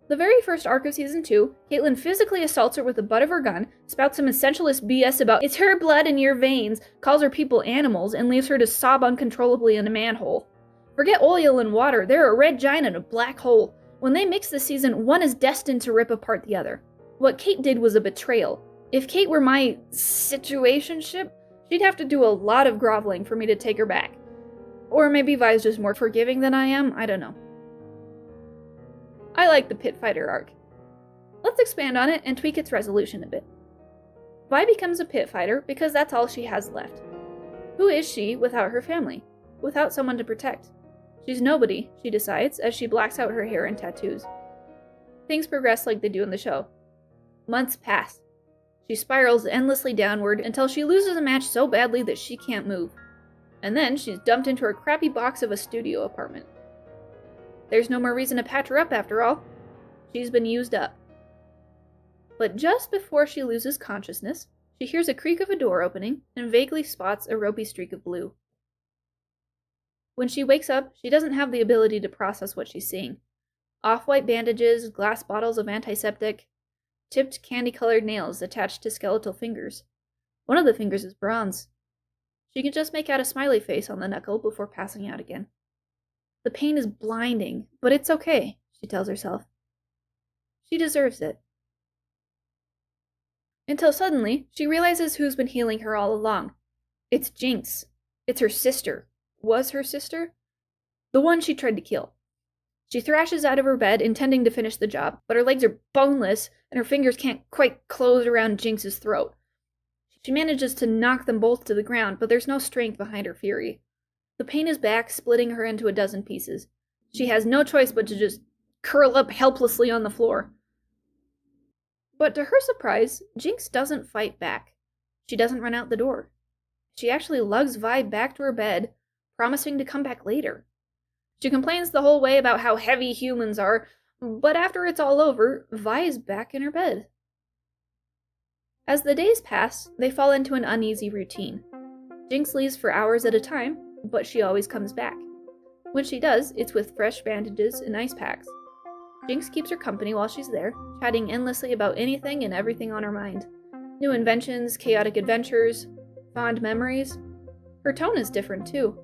The very first arc of Season 2, Caitlyn physically assaults her with the butt of her gun, spouts some essentialist BS about it's her blood in your veins, calls her people animals, and leaves her to sob uncontrollably in a manhole. Forget oil and water, they're a red giant and a black hole. When they mix this season, one is destined to rip apart the other. What Kate did was a betrayal. If Kate were my situationship, she'd have to do a lot of groveling for me to take her back. Or maybe Vi's just more forgiving than I am, I don't know. I like the pit fighter arc. Let's expand on it and tweak its resolution a bit. Vi becomes a pit fighter because that's all she has left. Who is she without her family? Without someone to protect? She's nobody, she decides, as she blacks out her hair and tattoos. Things progress like they do in the show. Months pass. She spirals endlessly downward until she loses a match so badly that she can't move. And then she's dumped into her crappy box of a studio apartment. There's no more reason to patch her up after all. She's been used up. But just before she loses consciousness, she hears a creak of a door opening and vaguely spots a ropey streak of blue. When she wakes up, she doesn't have the ability to process what she's seeing. Off-white bandages, glass bottles of antiseptic, tipped candy-colored nails attached to skeletal fingers. One of the fingers is bronze. She can just make out a smiley face on the knuckle before passing out again. The pain is blinding, but it's okay, she tells herself. She deserves it. Until suddenly, she realizes who's been healing her all along. It's Jinx. It's her sister. Was her sister? The one she tried to kill. She thrashes out of her bed, intending to finish the job, but her legs are boneless and her fingers can't quite close around Jinx's throat. She manages to knock them both to the ground, but there's no strength behind her fury. The pain is back, splitting her into a dozen pieces. She has no choice but to just curl up helplessly on the floor. But to her surprise, Jinx doesn't fight back. She doesn't run out the door. She actually lugs Vi back to her bed, promising to come back later. She complains the whole way about how heavy humans are, but after it's all over, Vi is back in her bed. As the days pass, they fall into an uneasy routine. Jinx leaves for hours at a time, but she always comes back. When she does, it's with fresh bandages and ice packs. Jinx keeps her company while she's there, chatting endlessly about anything and everything on her mind. New inventions, chaotic adventures, fond memories. Her tone is different too.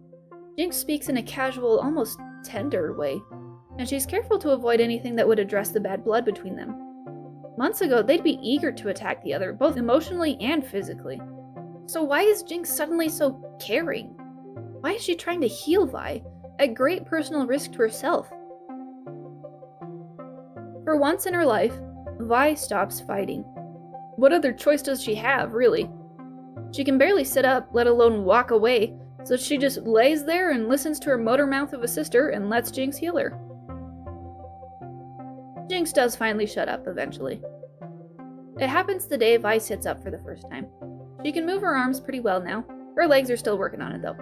Jinx speaks in a casual, almost tender way, and she's careful to avoid anything that would address the bad blood between them. Months ago, they'd be eager to attack the other, both emotionally and physically. So why is Jinx suddenly so caring? Why is she trying to heal Vi, at great personal risk to herself? For once in her life, Vi stops fighting. What other choice does she have, really? She can barely sit up, let alone walk away, so she just lays there and listens to her motor mouth of a sister and lets Jinx heal her. Jinx does finally shut up eventually. It happens the day Vi sits up for the first time. She can move her arms pretty well now. Her legs are still working on it though.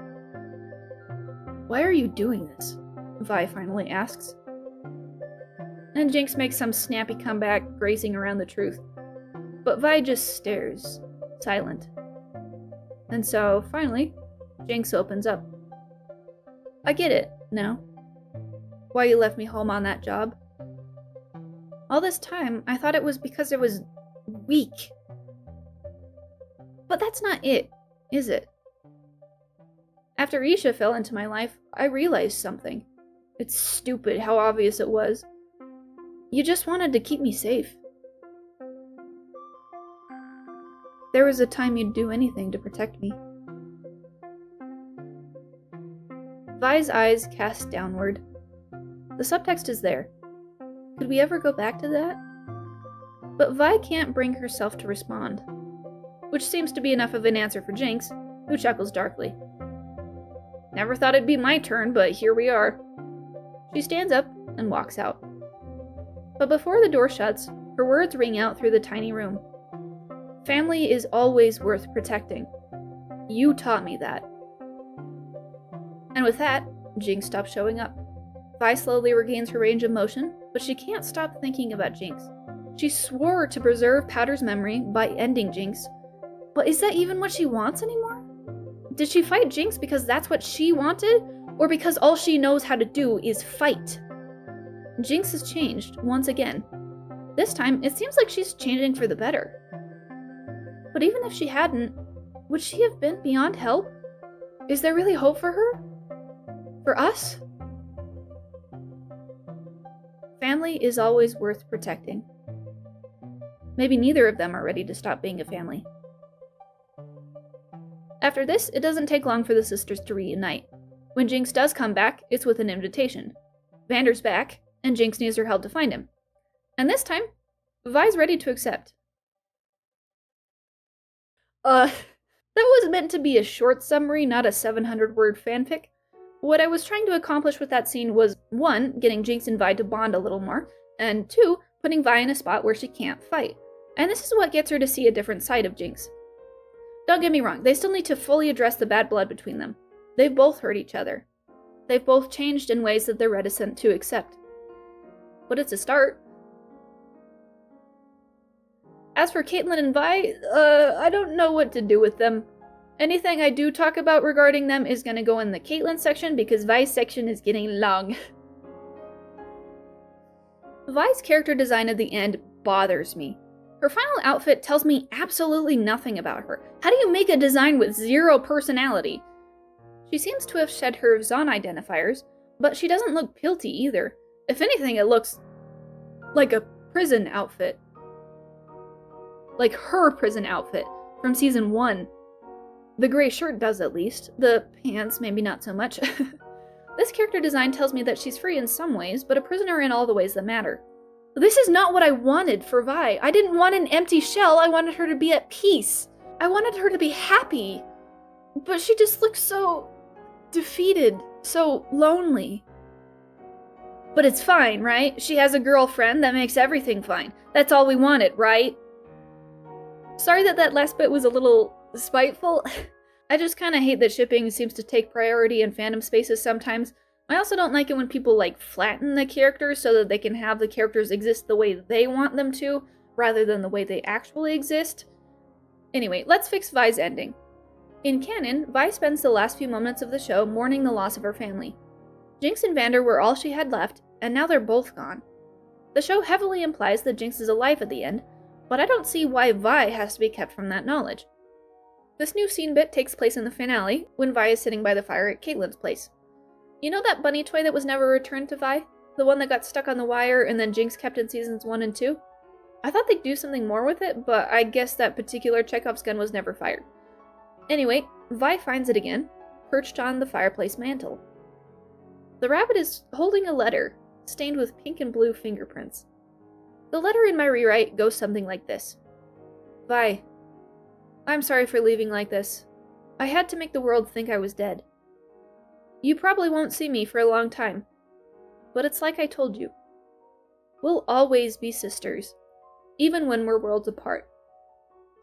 "Why are you doing this?" Vi finally asks. And Jinx makes some snappy comeback, racing around the truth. But Vi just stares, silent. And so, finally, Jinx opens up. "I get it, now. Why you left me home on that job. All this time, I thought it was because I was weak. But that's not it, is it? After Isha fell into my life, I realized something. It's stupid how obvious it was. You just wanted to keep me safe. There was a time you'd do anything to protect me." Vi's eyes cast downward. The subtext is there. Could we ever go back to that? But Vi can't bring herself to respond, which seems to be enough of an answer for Jinx, who chuckles darkly. "Never thought it'd be my turn, but here we are." She stands up and walks out. But before the door shuts, her words ring out through the tiny room. "Family is always worth protecting. You taught me that." And with that, Jinx stops showing up. Vi slowly regains her range of motion, but she can't stop thinking about Jinx. She swore to preserve Powder's memory by ending Jinx, but is that even what she wants anymore? Did she fight Jinx because that's what she wanted, or because all she knows how to do is fight? Jinx has changed, once again. This time, it seems like she's changing for the better. But even if she hadn't, would she have been beyond help? Is there really hope for her? For us? Family is always worth protecting. Maybe neither of them are ready to stop being a family. After this, it doesn't take long for the sisters to reunite. When Jinx does come back, it's with an invitation. Vander's back, and Jinx needs her help to find him. And this time, Vi's ready to accept. That was meant to be a short summary, not a 700-word fanfic. What I was trying to accomplish with that scene was, 1, getting Jinx and Vi to bond a little more, and 2, putting Vi in a spot where she can't fight. And this is what gets her to see a different side of Jinx. Don't get me wrong, they still need to fully address the bad blood between them. They've both hurt each other. They've both changed in ways that they're reticent to accept. But it's a start. As for Caitlyn and Vi, I don't know what to do with them. Anything I do talk about regarding them is gonna go in the Caitlyn section because Vi's section is getting long. Vi's character design at the end bothers me. Her final outfit tells me absolutely nothing about her. How do you make a design with 0 personality? She seems to have shed her Zon identifiers, but she doesn't look guilty either. If anything, it looks like a prison outfit. Like her prison outfit from season 1. The gray shirt does at least. The pants, maybe not so much. This character design tells me that she's free in some ways, but a prisoner in all the ways that matter. This is not what I wanted for Vi. I didn't want an empty shell, I wanted her to be at peace. I wanted her to be happy. But she just looks so defeated, so lonely. But it's fine, right? She has a girlfriend, that makes everything fine. That's all we wanted, right? Sorry that last bit was a little spiteful. I just kind of hate that shipping seems to take priority in fandom spaces sometimes. I also don't like it when people flatten the characters so that they can have the characters exist the way they want them to, rather than the way they actually exist. Anyway, let's fix Vi's ending. In canon, Vi spends the last few moments of the show mourning the loss of her family. Jinx and Vander were all she had left, and now they're both gone. The show heavily implies that Jinx is alive at the end, but I don't see why Vi has to be kept from that knowledge. This new scene bit takes place in the finale, when Vi is sitting by the fire at Caitlyn's place. You know that bunny toy that was never returned to Vi? The one that got stuck on the wire and then Jinx kept in seasons 1 and 2? I thought they'd do something more with it, but I guess that particular Chekhov's gun was never fired. Anyway, Vi finds it again, perched on the fireplace mantle. The rabbit is holding a letter, stained with pink and blue fingerprints. The letter in my rewrite goes something like this. Vi, I'm sorry for leaving like this. I had to make the world think I was dead. You probably won't see me for a long time, but it's like I told you. We'll always be sisters, even when we're worlds apart.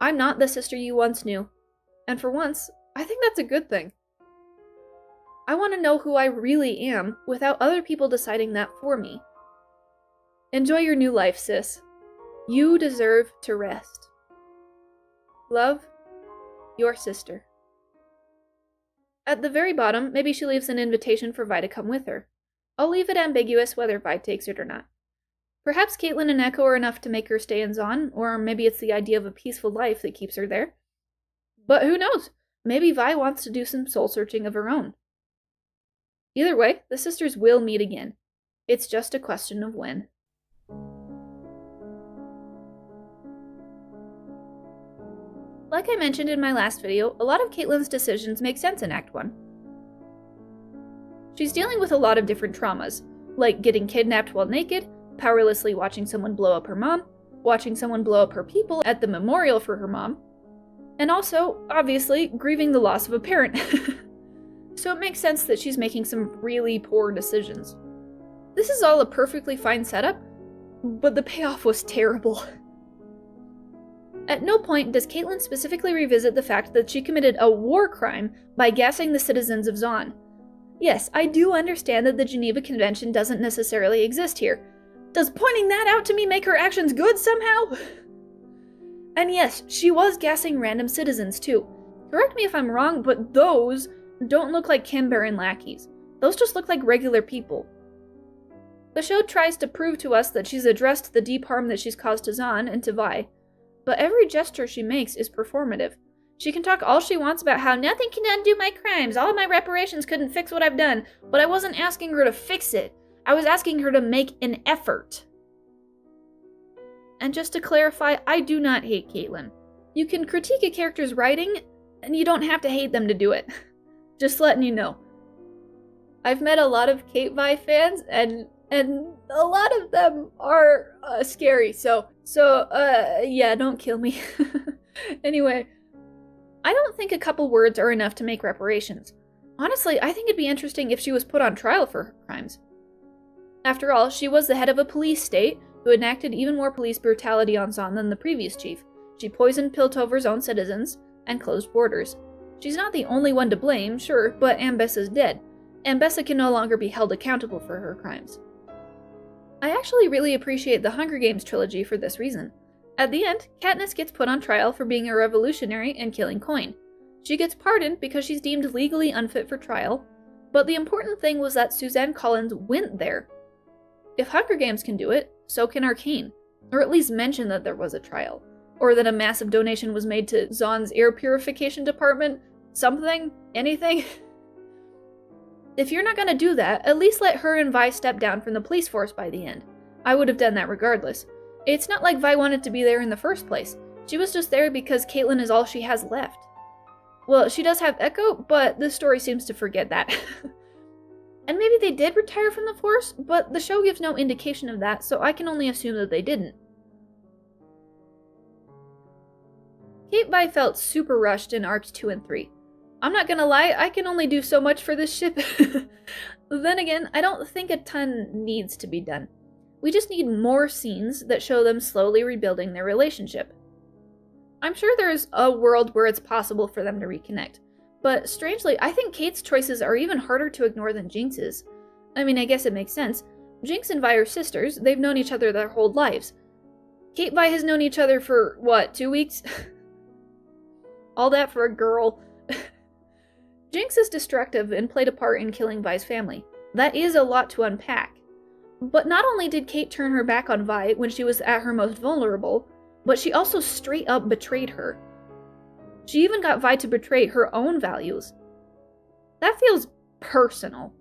I'm not the sister you once knew, and for once, I think that's a good thing. I want to know who I really am without other people deciding that for me. Enjoy your new life, sis. You deserve to rest. Love, your sister. At the very bottom, maybe she leaves an invitation for Vi to come with her. I'll leave it ambiguous whether Vi takes it or not. Perhaps Caitlyn and Ekko are enough to make her stay in Zaun, or maybe it's the idea of a peaceful life that keeps her there. But who knows? Maybe Vi wants to do some soul-searching of her own. Either way, the sisters will meet again. It's just a question of when. Like I mentioned in my last video, a lot of Caitlyn's decisions make sense in Act 1. She's dealing with a lot of different traumas, like getting kidnapped while naked, powerlessly watching someone blow up her mom, watching someone blow up her people at the memorial for her mom, and also, obviously, grieving the loss of a parent. So it makes sense that she's making some really poor decisions. This is all a perfectly fine setup, but the payoff was terrible. At no point does Caitlyn specifically revisit the fact that she committed a war crime by gassing the citizens of Zaun. Yes, I do understand that the Geneva Convention doesn't necessarily exist here. Does pointing that out to me make her actions good somehow? And yes, she was gassing random citizens too. Correct me if I'm wrong, but those don't look like Kimberin lackeys. Those just look like regular people. The show tries to prove to us that she's addressed the deep harm that she's caused to Zaun and to Vi. But every gesture she makes is performative. She can talk all she wants about how nothing can undo my crimes, all of my reparations couldn't fix what I've done, but I wasn't asking her to fix it. I was asking her to make an effort. And just to clarify, I do not hate Caitlyn. You can critique a character's writing, and you don't have to hate them to do it. Just letting you know. I've met a lot of Kate Vi fans, and a lot of them are scary, so yeah, don't kill me. Anyway, I don't think a couple words are enough to make reparations. Honestly, I think it'd be interesting if she was put on trial for her crimes. After all, she was the head of a police state who enacted even more police brutality on Zaun than the previous chief. She poisoned Piltover's own citizens and closed borders. She's not the only one to blame, sure, but Ambessa's dead. Ambessa can no longer be held accountable for her crimes. I actually really appreciate the Hunger Games trilogy for this reason. At the end, Katniss gets put on trial for being a revolutionary and killing Coin. She gets pardoned because she's deemed legally unfit for trial, but the important thing was that Suzanne Collins went there. If Hunger Games can do it, so can Arcane, or at least mention that there was a trial, or that a massive donation was made to Zaun's air purification department, something, anything. If you're not gonna do that, at least let her and Vi step down from the police force by the end. I would have done that regardless. It's not like Vi wanted to be there in the first place. She was just there because Caitlyn is all she has left. Well, she does have Ekko, but this story seems to forget that. And maybe they did retire from the Force, but the show gives no indication of that, so I can only assume that they didn't. K.I.S felt super rushed in arcs 2 and 3. I'm not gonna lie, I can only do so much for this ship. Then again, I don't think a ton needs to be done. We just need more scenes that show them slowly rebuilding their relationship. I'm sure there's a world where it's possible for them to reconnect, but strangely, I think Kate's choices are even harder to ignore than Jinx's. I mean, I guess it makes sense. Jinx and Vi are sisters, they've known each other their whole lives. Kate and Vi has known each other for, what, 2 weeks? All that for a girl. Jinx is destructive and played a part in killing Vi's family. That is a lot to unpack. But not only did Kate turn her back on Vi when she was at her most vulnerable, but she also straight up betrayed her. She even got Vi to betray her own values. That feels personal.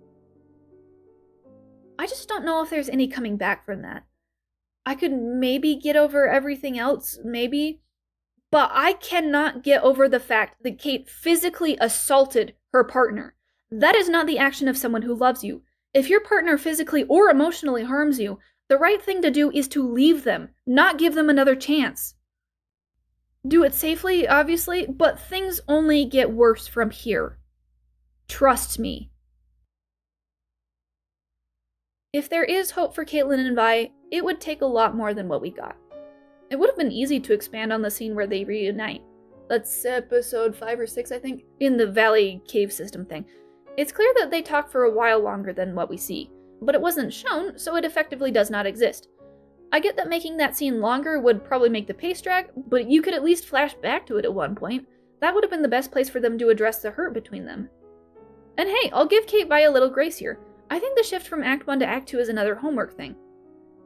I just don't know if there's any coming back from that. I could maybe get over everything else, maybe, but I cannot get over the fact that Kate physically assaulted her partner. That is not the action of someone who loves you. If your partner physically or emotionally harms you, the right thing to do is to leave them, not give them another chance. Do it safely, obviously, but things only get worse from here. Trust me. If there is hope for Caitlyn and Vi, it would take a lot more than what we got. It would have been easy to expand on the scene where they reunite. That's episode 5 or 6, I think, in the Valley cave system thing. It's clear that they talk for a while longer than what we see, but it wasn't shown, so it effectively does not exist. I get that making that scene longer would probably make the pace drag, but you could at least flash back to it at one point. That would have been the best place for them to address the hurt between them. And hey, I'll give Kate Vi a little grace here. I think the shift from Act 1 to Act 2 is another homework thing.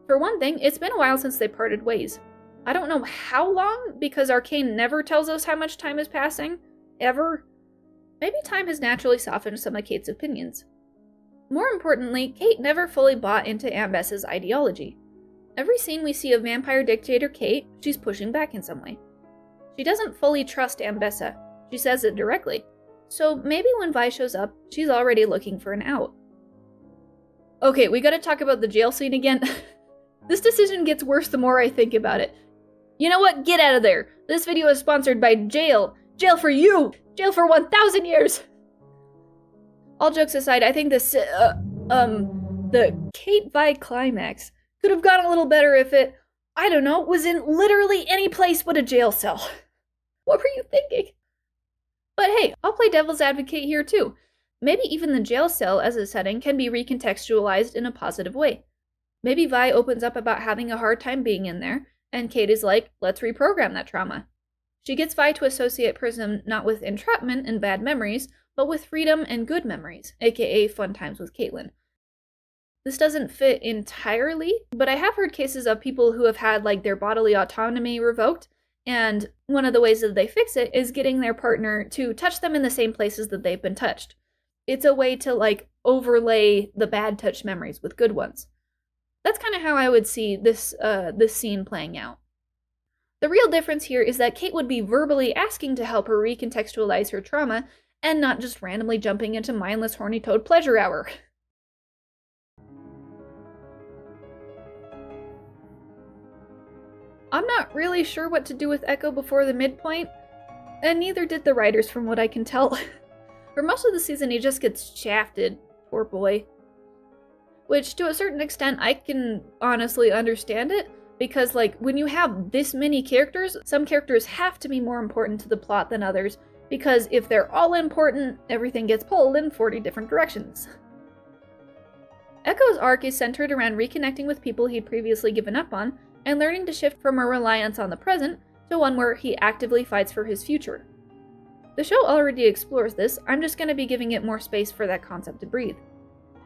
For one thing, it's been a while since they parted ways. I don't know how long, because Arcane never tells us how much time is passing. Ever. Maybe time has naturally softened some of Kate's opinions. More importantly, Kate never fully bought into K.I.S.'s ideology. Every scene we see of vampire dictator Kate, she's pushing back in some way. She doesn't fully trust K.I.S. She says it directly. So maybe when Vi shows up, she's already looking for an out. Okay, we gotta talk about the jail scene again. This decision gets worse the more I think about it. You know what? Get out of there. This video is sponsored by jail. Jail for you! Jail for 1,000 years! All jokes aside, I think the Kate Vi climax could have gone a little better if it, I don't know, was in literally any place but a jail cell. What were you thinking? But hey, I'll play devil's advocate here too. Maybe even the jail cell as a setting can be recontextualized in a positive way. Maybe Vi opens up about having a hard time being in there, and Kate is like, let's reprogram that trauma. She gets Vi to associate prison not with entrapment and bad memories, but with freedom and good memories, aka fun times with Caitlyn. This doesn't fit entirely, but I have heard cases of people who have had like their bodily autonomy revoked, and one of the ways that they fix it is getting their partner to touch them in the same places that they've been touched. It's a way to like overlay the bad touch memories with good ones. That's kind of how I would see this scene playing out. The real difference here is that Kate would be verbally asking to help her recontextualize her trauma, and not just randomly jumping into mindless horny toad pleasure hour. I'm not really sure what to do with Ekko before the midpoint, and neither did the writers from what I can tell. For most of the season he just gets shafted, poor boy. Which, to a certain extent, I can honestly understand it, because like, when you have this many characters, some characters have to be more important to the plot than others, because if they're all important, everything gets pulled in 40 different directions. Ekko's arc is centered around reconnecting with people he'd previously given up on, and learning to shift from a reliance on the present to one where he actively fights for his future. The show already explores this, I'm just going to be giving it more space for that concept to breathe.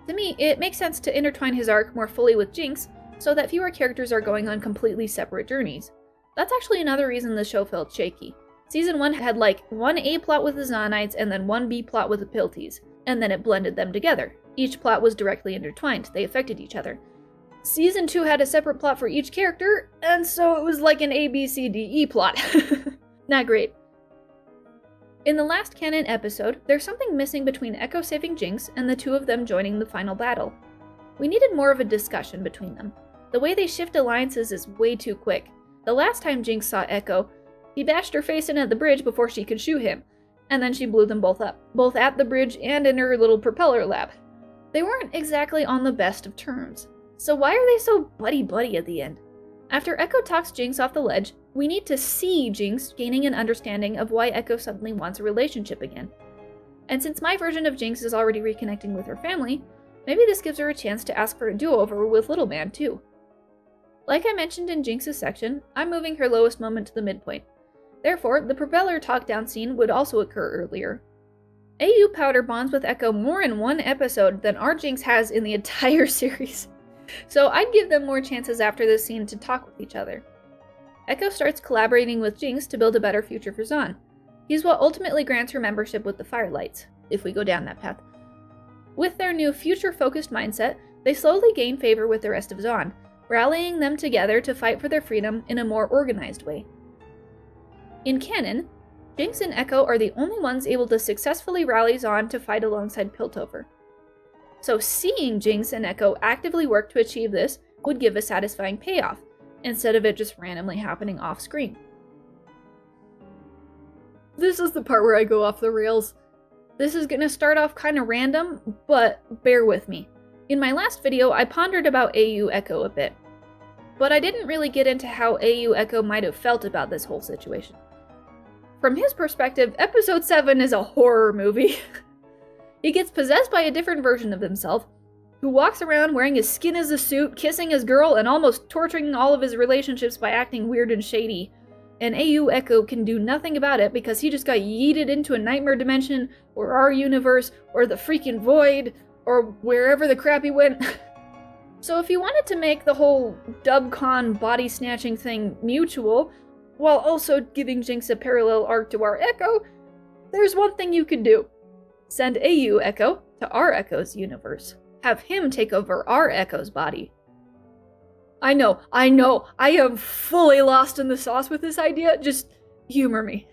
To me, it makes sense to intertwine his arc more fully with Jinx, so that fewer characters are going on completely separate journeys. That's actually another reason the show felt shaky. Season 1 had like one A plot with the Zonites and then one B plot with the Pilties, and then it blended them together. Each plot was directly intertwined, they affected each other. Season 2 had a separate plot for each character, and so it was like an A, B, C, D, E plot. Not great. In the last canon episode, there's something missing between Ekko saving Jinx and the two of them joining the final battle. We needed more of a discussion between them. The way they shift alliances is way too quick. The last time Jinx saw Ekko, he bashed her face in at the bridge before she could shoot him, and then she blew them both up, both at the bridge and in her little propeller lab. They weren't exactly on the best of terms. So why are they so buddy-buddy at the end? After Ekko talks Jinx off the ledge, we need to see Jinx gaining an understanding of why Ekko suddenly wants a relationship again. And since my version of Jinx is already reconnecting with her family, maybe this gives her a chance to ask for a do-over with Little Man too. Like I mentioned in Jinx's section, I'm moving her lowest moment to the midpoint. Therefore, the propeller talk-down scene would also occur earlier. AU Powder bonds with Ekko more in one episode than our Jinx has in the entire series. So I'd give them more chances after this scene to talk with each other. Ekko starts collaborating with Jinx to build a better future for Zaun. He's what ultimately grants her membership with the Firelights, if we go down that path. With their new future-focused mindset, they slowly gain favor with the rest of Zaun, rallying them together to fight for their freedom in a more organized way. In canon, Jinx and Ekko are the only ones able to successfully rally Zaun to fight alongside Piltover. So seeing Jinx and Ekko actively work to achieve this would give a satisfying payoff, instead of it just randomly happening off-screen. This is the part where I go off the rails. This is gonna start off kinda random, but bear with me. In my last video, I pondered about AU Ekko a bit, but I didn't really get into how AU Ekko might have felt about this whole situation. From his perspective, episode 7 is a horror movie. He gets possessed by a different version of himself, who walks around wearing his skin as a suit, kissing his girl, and almost torturing all of his relationships by acting weird and shady. And AU Ekko can do nothing about it because he just got yeeted into a nightmare dimension, or our universe, or the freaking void, or wherever the crap he went. So if you wanted to make the whole dubcon body snatching thing mutual, while also giving Jinx a parallel arc to our Ekko, there's one thing you could do. Send AU Ekko to our Ekko's universe. Have him take over our Ekko's body. I know, I am fully lost in the sauce with this idea, just humor me.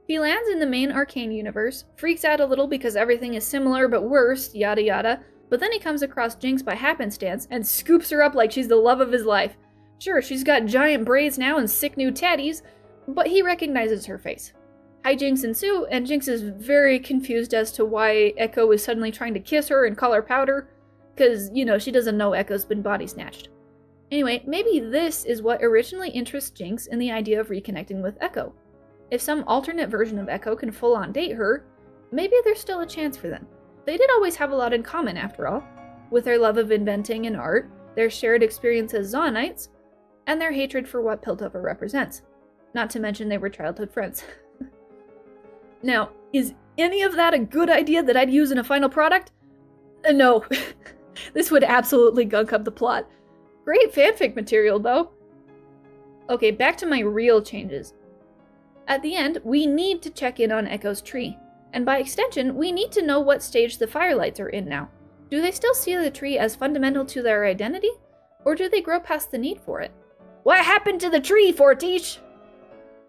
He lands in the main Arcane universe, freaks out a little because everything is similar but worse, yada yada, but then he comes across Jinx by happenstance and scoops her up like she's the love of his life. Sure, she's got giant braids now and sick new tatties, but he recognizes her face. Hijinks ensue, and Jinx is very confused as to why Ekko is suddenly trying to kiss her and call her powder, because, you know, she doesn't know Ekko's been body snatched. Anyway, maybe this is what originally interests Jinx in the idea of reconnecting with Ekko. If some alternate version of Ekko can full-on date her, maybe there's still a chance for them. They did always have a lot in common, after all, with their love of inventing and art, their shared experience as Zaunites, and their hatred for what Piltover represents. Not to mention they were childhood friends. Now, is any of that a good idea that I'd use in a final product? No. This would absolutely gunk up the plot. Great fanfic material, though. Okay, back to my real changes. At the end, we need to check in on Ekko's tree. And by extension, we need to know what stage the Firelights are in now. Do they still see the tree as fundamental to their identity? Or do they grow past the need for it? What happened to the tree, Fortiche?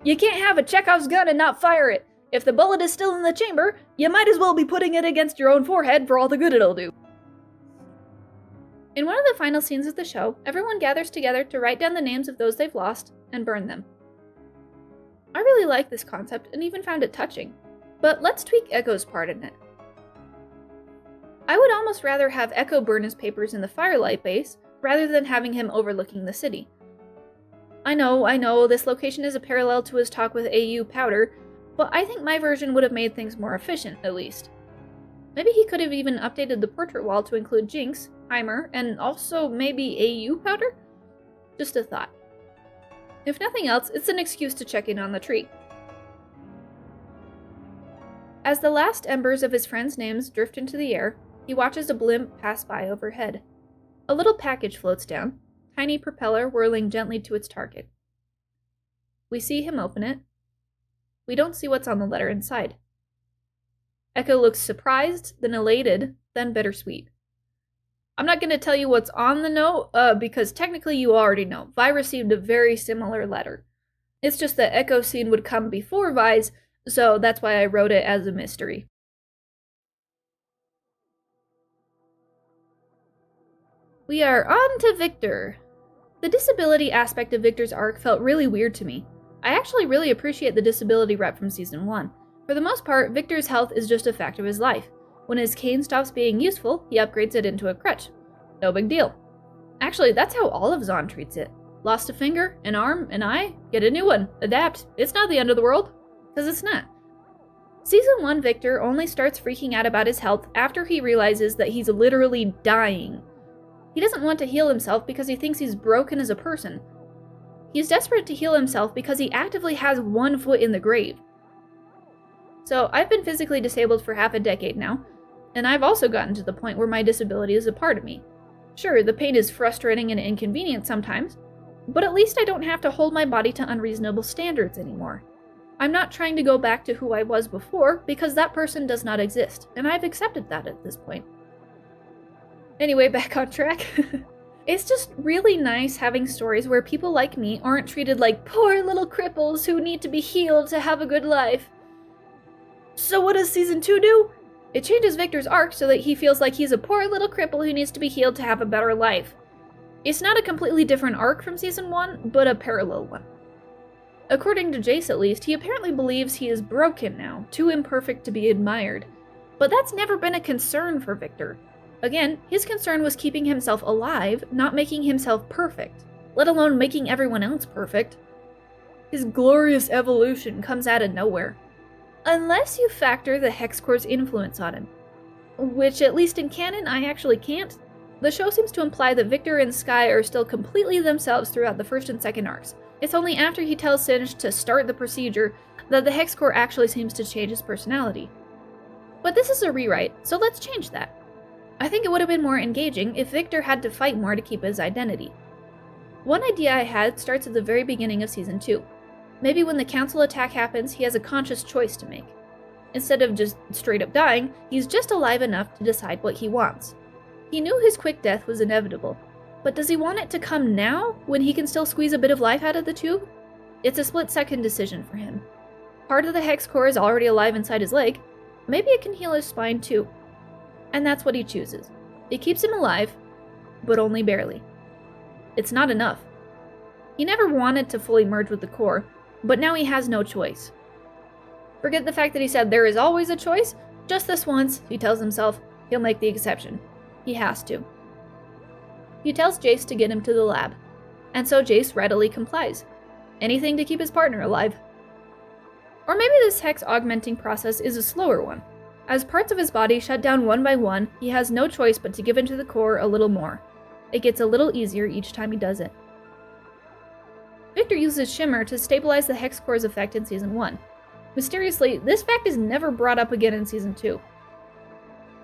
You can't have a Chekhov's gun and not fire it. If the bullet is still in the chamber, you might as well be putting it against your own forehead for all the good it'll do. In one of the final scenes of the show, everyone gathers together to write down the names of those they've lost and burn them. I really like this concept and even found it touching, but let's tweak Ekko's part in it. I would almost rather have Ekko burn his papers in the Firelight base rather than having him overlooking the city. I know, this location is a parallel to his talk with AU Powder, but I think my version would have made things more efficient, at least. Maybe he could have even updated the portrait wall to include Jinx, Heimer, and also maybe AU Powder? Just a thought. If nothing else, it's an excuse to check in on the tree. As the last embers of his friends' names drift into the air, he watches a blimp pass by overhead. A little package floats down, tiny propeller whirling gently to its target. We see him open it. We don't see what's on the letter inside. Ekko looks surprised, then elated, then bittersweet. I'm not going to tell you what's on the note, because technically you already know. Vi received a very similar letter. It's just that Ekko's scene would come before Vi's, So that's why I wrote it as a mystery. We are on to Viktor. The disability aspect of Viktor's arc felt really weird to me. I actually really appreciate the disability rep from Season 1. For the most part, Viktor's health is just a fact of his life. When his cane stops being useful, he upgrades it into a crutch. No big deal. Actually, that's how all of Zaun treats it. Lost a finger, an arm, an eye? Get a new one. Adapt. It's not the end of the world. Because it's not. Season 1 Viktor only starts freaking out about his health after he realizes that he's literally dying. He doesn't want to heal himself because he thinks he's broken as a person. He's desperate to heal himself because he actively has one foot in the grave. So I've been physically disabled for half a decade now, and I've also gotten to the point where my disability is a part of me. Sure, the pain is frustrating and inconvenient sometimes, but at least I don't have to hold my body to unreasonable standards anymore. I'm not trying to go back to who I was before because that person does not exist, and I've accepted that at this point. Anyway, back on track. It's just really nice having stories where people like me aren't treated like poor little cripples who need to be healed to have a good life. So what does Season 2 do? It changes Viktor's arc so that he feels like he's a poor little cripple who needs to be healed to have a better life. It's not a completely different arc from Season 1, but a parallel one. According to Jayce at least, he apparently believes he is broken now, too imperfect to be admired. But that's never been a concern for Viktor. Again, his concern was keeping himself alive, not making himself perfect, let alone making everyone else perfect. His glorious evolution comes out of nowhere. Unless you factor the Hex Core's influence on him. Which, at least in canon, I actually can't. The show seems to imply that Viktor and Skye are still completely themselves throughout the first and second arcs. It's only after he tells Singe to start the procedure that the Hex Core actually seems to change his personality. But this is a rewrite, so let's change that. I think it would have been more engaging if Viktor had to fight more to keep his identity. One idea I had starts at the very beginning of Season 2. Maybe when the council attack happens, he has a conscious choice to make. Instead of just straight up dying, he's just alive enough to decide what he wants. He knew his quick death was inevitable, but does he want it to come now, when he can still squeeze a bit of life out of the tube? It's a split-second decision for him. Part of the Hex Core is already alive inside his leg, maybe it can heal his spine too. And that's what he chooses. It keeps him alive, but only barely. It's not enough. He never wanted to fully merge with the core, but now he has no choice. Forget the fact that he said there is always a choice, just this once, he tells himself, he'll make the exception. He has to. He tells Jayce to get him to the lab, and so Jayce readily complies. Anything to keep his partner alive. Or maybe this hex augmenting process is a slower one. As parts of his body shut down one by one, he has no choice but to give into the core a little more. It gets a little easier each time he does it. Viktor uses Shimmer to stabilize the Hex Core's effect in Season 1. Mysteriously, this fact is never brought up again in Season 2.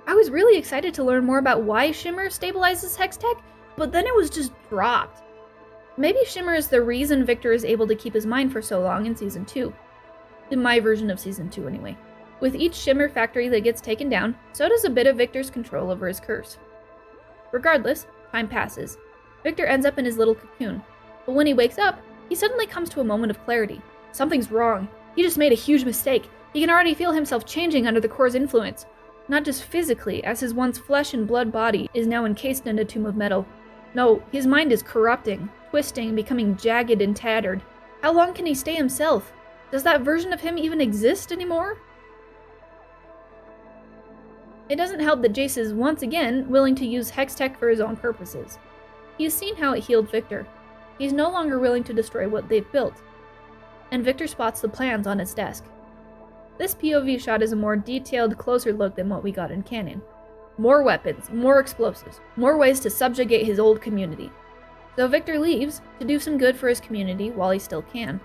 I was really excited to learn more about why Shimmer stabilizes Hex Tech, but then it was just dropped. Maybe Shimmer is the reason Viktor is able to keep his mind for so long in Season 2. In my version of Season 2, anyway. With each Shimmer factory that gets taken down, so does a bit of Viktor's control over his curse. Regardless, time passes. Viktor ends up in his little cocoon, but when he wakes up, he suddenly comes to a moment of clarity. Something's wrong. He just made a huge mistake. He can already feel himself changing under the core's influence. Not just physically, as his once flesh and blood body is now encased in a tomb of metal. No, his mind is corrupting, twisting, becoming jagged and tattered. How long can he stay himself? Does that version of him even exist anymore? It doesn't help that Jayce is once again willing to use Hex Tech for his own purposes. He's seen how it healed Viktor. He's no longer willing to destroy what they've built. And Viktor spots the plans on his desk. This POV shot is a more detailed, closer look than what we got in canon. More weapons, more explosives, more ways to subjugate his old community. So Viktor leaves to do some good for his community while he still can.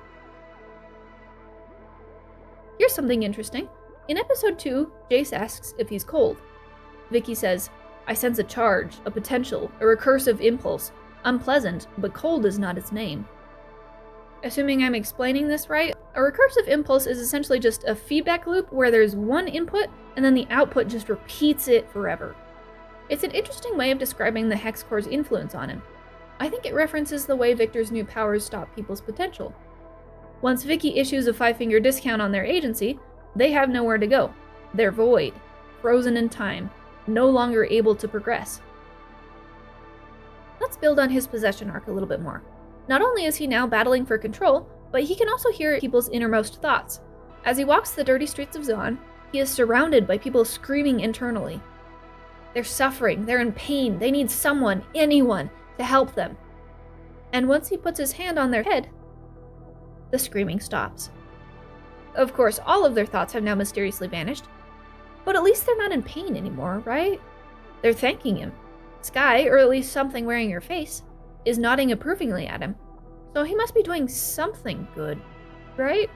Here's something interesting. In episode 2, Jayce asks if he's cold. Vicky says, I sense a charge, a potential, a recursive impulse. Unpleasant, but cold is not its name. Assuming I'm explaining this right, a recursive impulse is essentially just a feedback loop where there's one input and then the output just repeats it forever. It's an interesting way of describing the Hex Core's influence on him. I think it references the way Viktor's new powers stop people's potential. Once Vicky issues a 5-finger discount on their agency, they have nowhere to go. They're void, frozen in time, no longer able to progress. Let's build on his possession arc a little bit more. Not only is he now battling for control, but he can also hear people's innermost thoughts. As he walks the dirty streets of Zaun, he is surrounded by people screaming internally. They're suffering, they're in pain, they need someone, anyone, to help them. And once he puts his hand on their head, the screaming stops. Of course, all of their thoughts have now mysteriously vanished, but at least they're not in pain anymore, right? They're thanking him. Sky, or at least something wearing her face, is nodding approvingly at him, so he must be doing something good, right?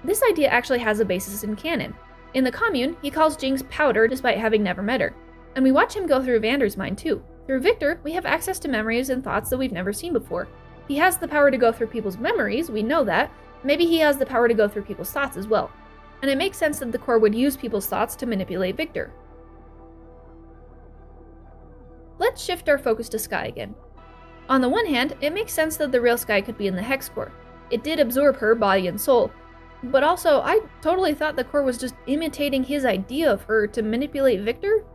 This idea actually has a basis in canon. In the commune, he calls Jinx Powder despite having never met her, and we watch him go through Vander's mind too. Through Victor, we have access to memories and thoughts that we've never seen before. He has the power to go through people's memories, we know that. Maybe he has the power to go through people's thoughts as well. And it makes sense that the core would use people's thoughts to manipulate Victor. Let's shift our focus to Sky again. On the one hand, it makes sense that the real Sky could be in the Hex core. It did absorb her body and soul. But also, I totally thought the core was just imitating his idea of her to manipulate Victor.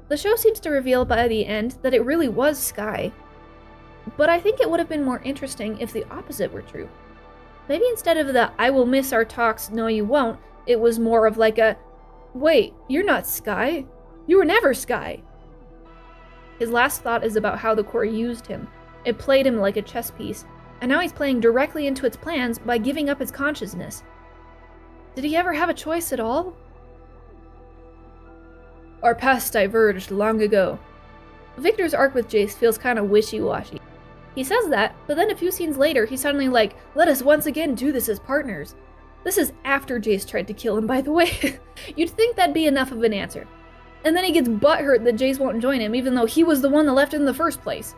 The show seems to reveal by the end that it really was Sky. But I think it would have been more interesting if the opposite were true. Maybe instead of the "I will miss our talks, no you won't," it was more of like a "Wait, you're not Sky? You were never Sky." His last thought is about how the core used him. It played him like a chess piece, and now he's playing directly into its plans by giving up his consciousness. Did he ever have a choice at all? Our paths diverged long ago. Victor's arc with Jayce feels kind of wishy-washy. He says that, but then a few scenes later, he's suddenly like, "Let us once again do this as partners." This is after Jayce tried to kill him, by the way. You'd think that'd be enough of an answer. And then he gets butthurt that Jayce won't join him, even though he was the one that left in the first place.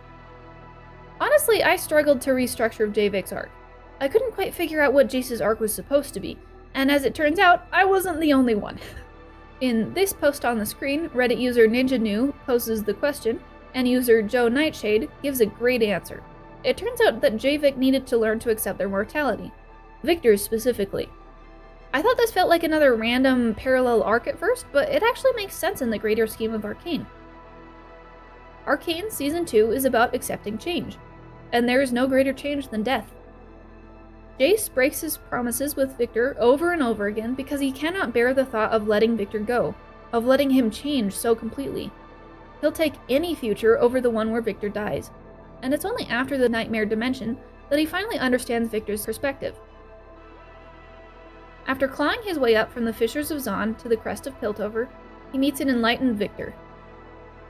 Honestly, I struggled to restructure J-Vic's arc. I couldn't quite figure out what Jayce's arc was supposed to be, and as it turns out, I wasn't the only one. In this post on the screen, Reddit user NinjaNew poses the question, and user Joe Nightshade gives a great answer. It turns out that J-Vic needed to learn to accept their mortality. Victor's specifically. I thought this felt like another random parallel arc at first, but it actually makes sense in the greater scheme of Arcane. Arcane Season 2 is about accepting change, and there is no greater change than death. Jayce breaks his promises with Victor over and over again because he cannot bear the thought of letting Victor go, of letting him change so completely. He'll take any future over the one where Victor dies, and it's only after the Nightmare Dimension that he finally understands Victor's perspective. After clawing his way up from the Fissures of Zaun to the crest of Piltover, he meets an enlightened Victor.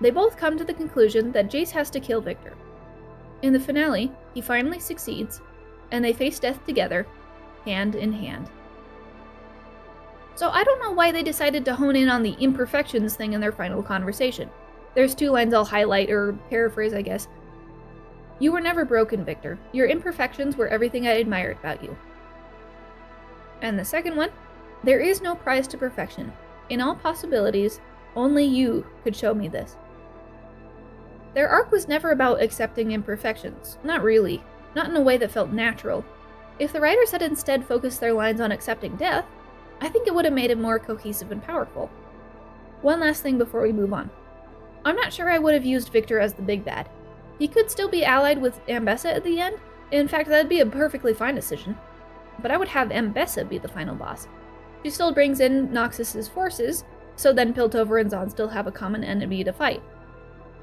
They both come to the conclusion that Jayce has to kill Victor. In the finale, he finally succeeds, and they face death together, hand in hand. So I don't know why they decided to hone in on the imperfections thing in their final conversation. There's 2 lines I'll highlight, or paraphrase I guess. "You were never broken, Victor. Your imperfections were everything I admired about you." And the second one, "There is no prize to perfection. In all possibilities, only you could show me this." Their arc was never about accepting imperfections. Not really. Not in a way that felt natural. If the writers had instead focused their lines on accepting death, I think it would have made it more cohesive and powerful. One last thing before we move on. I'm not sure I would have used Victor as the big bad. He could still be allied with Ambessa at the end. In fact, that'd be a perfectly fine decision. But I would have Ambessa be the final boss. She still brings in Noxus's forces, so then Piltover and Zaun still have a common enemy to fight.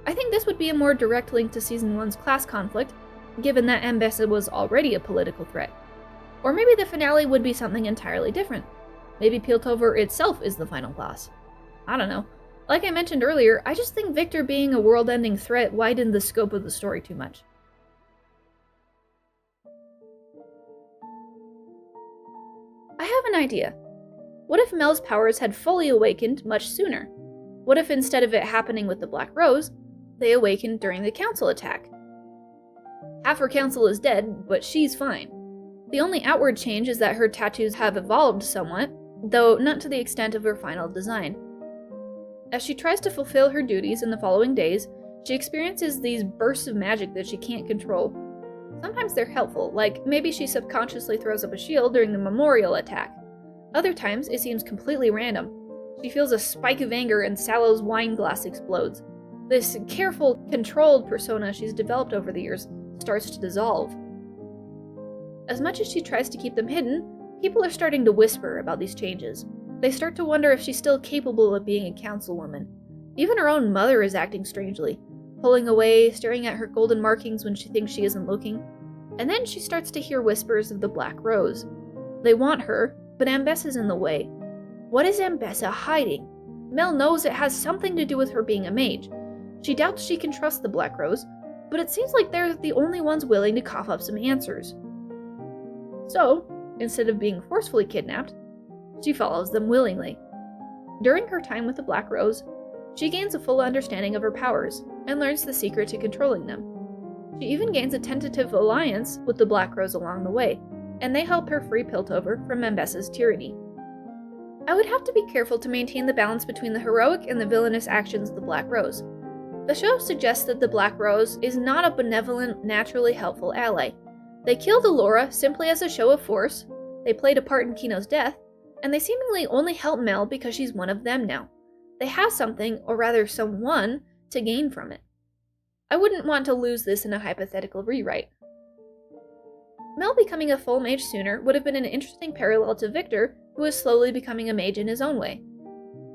I think this would be a more direct link to Season 1's class conflict, given that Ambessa was already a political threat. Or maybe the finale would be something entirely different. Maybe Piltover itself is the final boss. I don't know. Like I mentioned earlier, I just think Victor being a world-ending threat widened the scope of the story too much. I have an idea. What if Mel's powers had fully awakened much sooner? What if instead of it happening with the Black Rose, they awakened during the council attack? Half her council is dead, but she's fine. The only outward change is that her tattoos have evolved somewhat, though not to the extent of her final design. As she tries to fulfill her duties in the following days, she experiences these bursts of magic that she can't control. Sometimes they're helpful, like maybe she subconsciously throws up a shield during the memorial attack. Other times, it seems completely random. She feels a spike of anger and Sallow's wine glass explodes. This careful, controlled persona she's developed over the years starts to dissolve. As much as she tries to keep them hidden, people are starting to whisper about these changes. They start to wonder if she's still capable of being a councilwoman. Even her own mother is acting strangely, pulling away, staring at her golden markings when she thinks she isn't looking. And then she starts to hear whispers of the Black Rose. They want her, but Ambessa's in the way. What is Ambessa hiding? Mel knows it has something to do with her being a mage. She doubts she can trust the Black Rose, but it seems like they're the only ones willing to cough up some answers. So, instead of being forcefully kidnapped, she follows them willingly. During her time with the Black Rose, she gains a full understanding of her powers and learns the secret to controlling them. She even gains a tentative alliance with the Black Rose along the way, and they help her free Piltover from Ambessa's tyranny. I would have to be careful to maintain the balance between the heroic and the villainous actions of the Black Rose. The show suggests that the Black Rose is not a benevolent, naturally helpful ally. They killed Allura simply as a show of force, they played a part in Kino's death, and they seemingly only help Mel because she's one of them now. They have something, or rather someone, to gain from it. I wouldn't want to lose this in a hypothetical rewrite. Mel becoming a full mage sooner would have been an interesting parallel to Victor, who is slowly becoming a mage in his own way.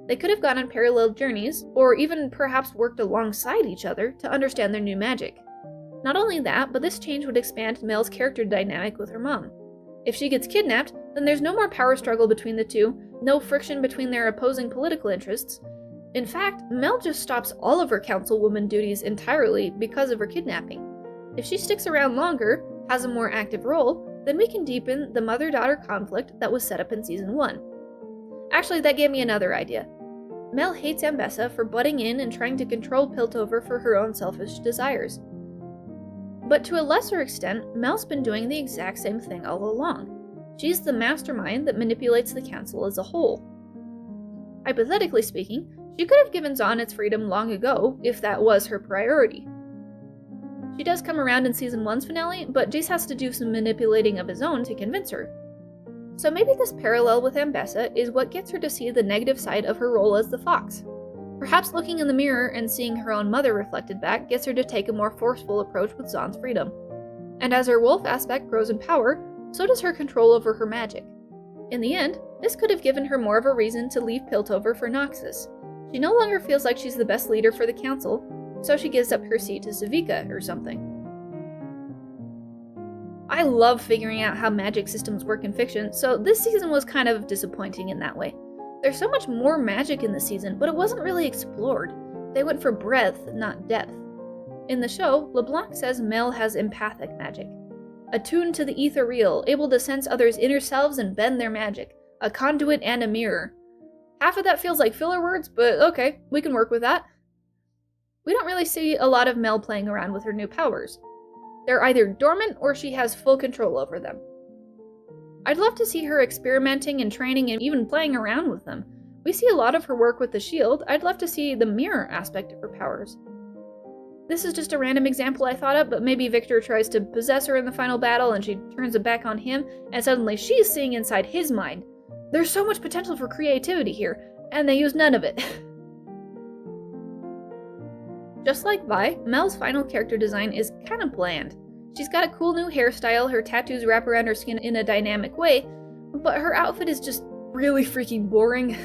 They could have gone on parallel journeys, or even perhaps worked alongside each other to understand their new magic. Not only that, but this change would expand Mel's character dynamic with her mom. If she gets kidnapped, then there's no more power struggle between the two, no friction between their opposing political interests. In fact, Mel just stops all of her councilwoman duties entirely because of her kidnapping. If she sticks around longer, has a more active role, then we can deepen the mother-daughter conflict that was set up in Season 1. Actually, that gave me another idea. Mel hates Ambessa for butting in and trying to control Piltover for her own selfish desires. But to a lesser extent, Mel's been doing the exact same thing all along. She's the mastermind that manipulates the council as a whole. Hypothetically speaking, she could have given Zahn its freedom long ago if that was her priority. She does come around in Season 1's finale, but Jayce has to do some manipulating of his own to convince her. So maybe this parallel with Ambessa is what gets her to see the negative side of her role as the fox. Perhaps looking in the mirror and seeing her own mother reflected back gets her to take a more forceful approach with Zahn's freedom. And as her wolf aspect grows in power, so does her control over her magic. In the end, this could have given her more of a reason to leave Piltover for Noxus. She no longer feels like she's the best leader for the council, so she gives up her seat to Sevika or something. I love figuring out how magic systems work in fiction, so this season was kind of disappointing in that way. There's so much more magic in this season, but it wasn't really explored. They went for breadth, not depth. In the show, LeBlanc says Mel has empathic magic. Attuned to the ethereal, able to sense others' inner selves and bend their magic. A conduit and a mirror. Half of that feels like filler words, but okay, we can work with that. We don't really see a lot of Mel playing around with her new powers. They're either dormant or she has full control over them. I'd love to see her experimenting and training and even playing around with them. We see a lot of her work with the shield. I'd love to see the mirror aspect of her powers. This is just a random example I thought of, but maybe Victor tries to possess her in the final battle and she turns it back on him, and suddenly she's seeing inside his mind. There's so much potential for creativity here, and they use none of it. Just like Vi, Mel's final character design is kind of bland. She's got a cool new hairstyle, her tattoos wrap around her skin in a dynamic way, but her outfit is just really freaking boring.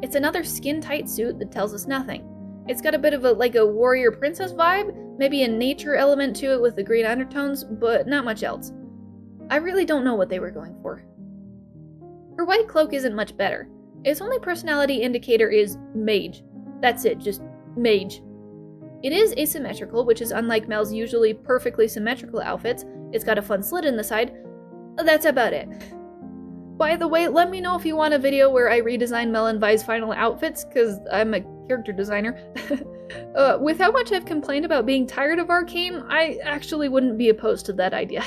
It's another skin-tight suit that tells us nothing. It's got a bit of a warrior princess vibe, maybe a nature element to it with the green undertones, but not much else. I really don't know what they were going for. Her white cloak isn't much better. Its only personality indicator is mage. That's it, just mage. It is asymmetrical, which is unlike Mel's usually perfectly symmetrical outfits. It's got a fun slit in the side. That's about it. By the way, let me know if you want a video where I redesign Mel and Vi's final outfits, because I'm a character designer. With how much I've complained about being tired of Arcane, I actually wouldn't be opposed to that idea.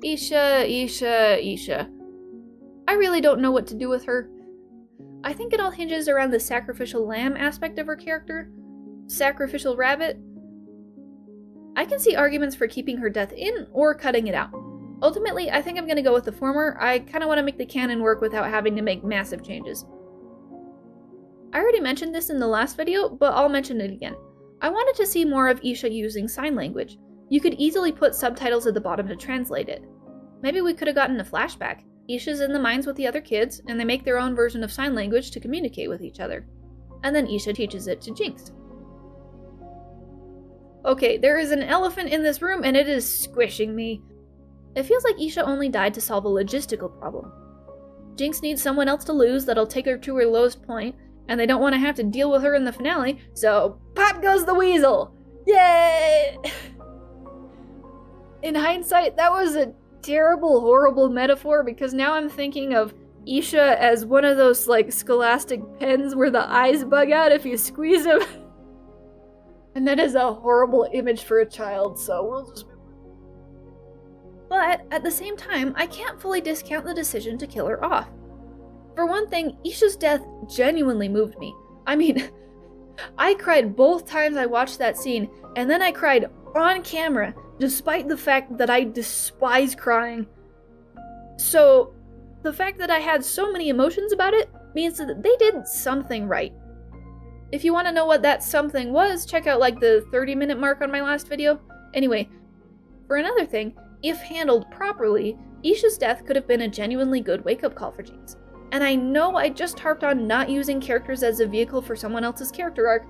Isha. I really don't know what to do with her. I think it all hinges around the sacrificial lamb aspect of her character. sacrificial rabbit. I can see arguments for keeping her death in or cutting it out. Ultimately, I think I'm gonna go with the former. I kinda wanna make the canon work without having to make massive changes. I already mentioned this in the last video, but I'll mention it again. I wanted to see more of Isha using sign language. You could easily put subtitles at the bottom to translate it. Maybe we could have gotten a flashback. Isha's in the mines with the other kids, and they make their own version of sign language to communicate with each other. And then Isha teaches it to Jinx. Okay, there is an elephant in this room and it is squishing me. It feels like Isha only died to solve a logistical problem. Jinx needs someone else to lose that'll take her to her lowest point, and they don't want to have to deal with her in the finale, so pop goes the weasel! Yay! In hindsight, that was a terrible, horrible metaphor, because now I'm thinking of Isha as one of those, like, scholastic pens where the eyes bug out if you squeeze them. And that is a horrible image for a child, so we'll just... But, at the same time, I can't fully discount the decision to kill her off. For one thing, Isha's death genuinely moved me. I mean, I cried both times I watched that scene, and then I cried on camera, despite the fact that I despise crying. So, the fact that I had so many emotions about it means that they did something right. If you want to know what that something was, check out like the 30-minute mark on my last video. Anyway, for another thing, if handled properly, Isha's death could have been a genuinely good wake-up call for Jinx. And I know I just harped on not using characters as a vehicle for someone else's character arc,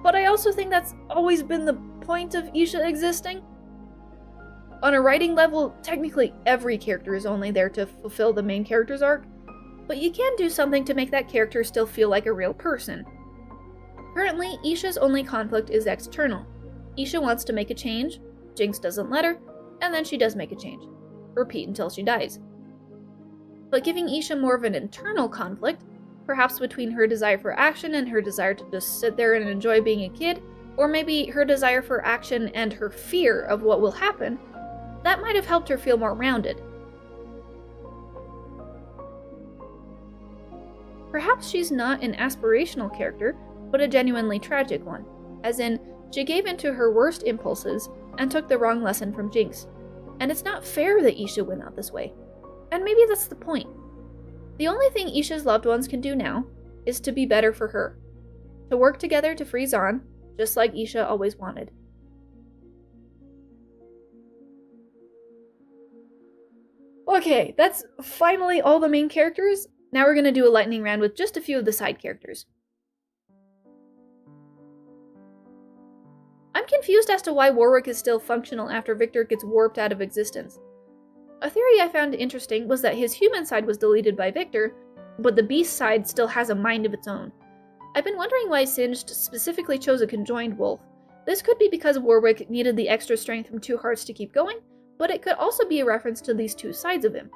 but I also think that's always been the point of Isha existing. On a writing level, technically every character is only there to fulfill the main character's arc, but you can do something to make that character still feel like a real person. Currently, Isha's only conflict is external. Isha wants to make a change, Jinx doesn't let her, and then she does make a change. Repeat until she dies. But giving Isha more of an internal conflict, perhaps between her desire for action and her desire to just sit there and enjoy being a kid, or maybe her desire for action and her fear of what will happen, that might have helped her feel more rounded. Perhaps she's not an aspirational character, but a genuinely tragic one, as in, she gave in to her worst impulses and took the wrong lesson from Jinx. And it's not fair that Isha went out this way. And maybe that's the point. The only thing Isha's loved ones can do now is to be better for her. To work together to free Zahn, just like Isha always wanted. Okay, that's finally all the main characters. Now we're gonna do a lightning round with just a few of the side characters. I'm confused as to why Warwick is still functional after Victor gets warped out of existence. A theory I found interesting was that his human side was deleted by Victor, but the beast side still has a mind of its own. I've been wondering why Singed specifically chose a conjoined wolf. This could be because Warwick needed the extra strength from Two Hearts to keep going, but it could also be a reference to these two sides of him.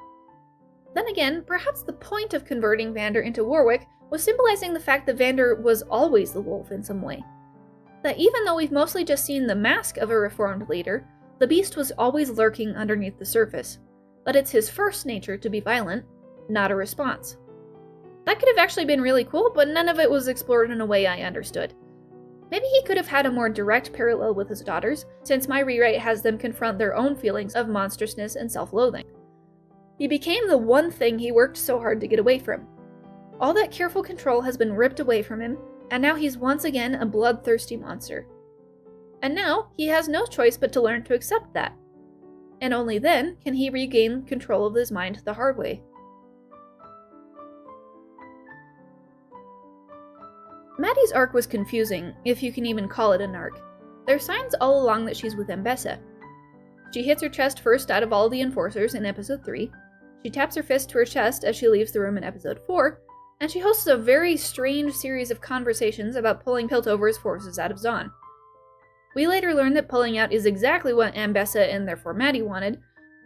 Then again, perhaps the point of converting Vander into Warwick was symbolizing the fact that Vander was always the wolf in some way. That even though we've mostly just seen the mask of a reformed leader, the beast was always lurking underneath the surface. That it's his first nature to be violent, not a response. That could have actually been really cool, but none of it was explored in a way I understood. Maybe he could have had a more direct parallel with his daughters, since my rewrite has them confront their own feelings of monstrousness and self-loathing. He became the one thing he worked so hard to get away from. All that careful control has been ripped away from him, and now he's once again a bloodthirsty monster. And now, he has no choice but to learn to accept that. And only then can he regain control of his mind the hard way. Maddie's arc was confusing, if you can even call it an arc. There's signs all along that she's with Mbessa. She hits her chest first out of all the enforcers in episode 3, she taps her fist to her chest as she leaves the room in episode 4, and she hosts a very strange series of conversations about pulling Piltover's forces out of Zahn. We later learn that pulling out is exactly what Mbessa and therefore Maddie wanted,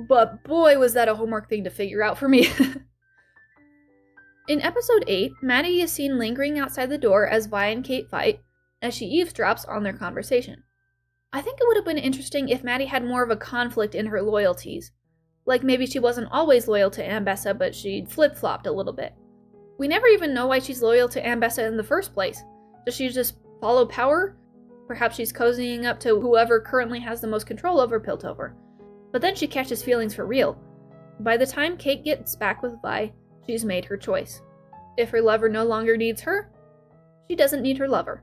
but boy was that a homework thing to figure out for me. In episode 8, Maddie is seen lingering outside the door as Vi and Kate fight, as she eavesdrops on their conversation. I think it would have been interesting if Maddie had more of a conflict in her loyalties. Like maybe she wasn't always loyal to Mbessa, but she flip-flopped a little bit. We never even know why she's loyal to Mbessa in the first place. Does she just follow power? Perhaps she's cozying up to whoever currently has the most control over Piltover. But then she catches feelings for real. By the time Kate gets back with Vi, she's made her choice. If her lover no longer needs her, she doesn't need her lover.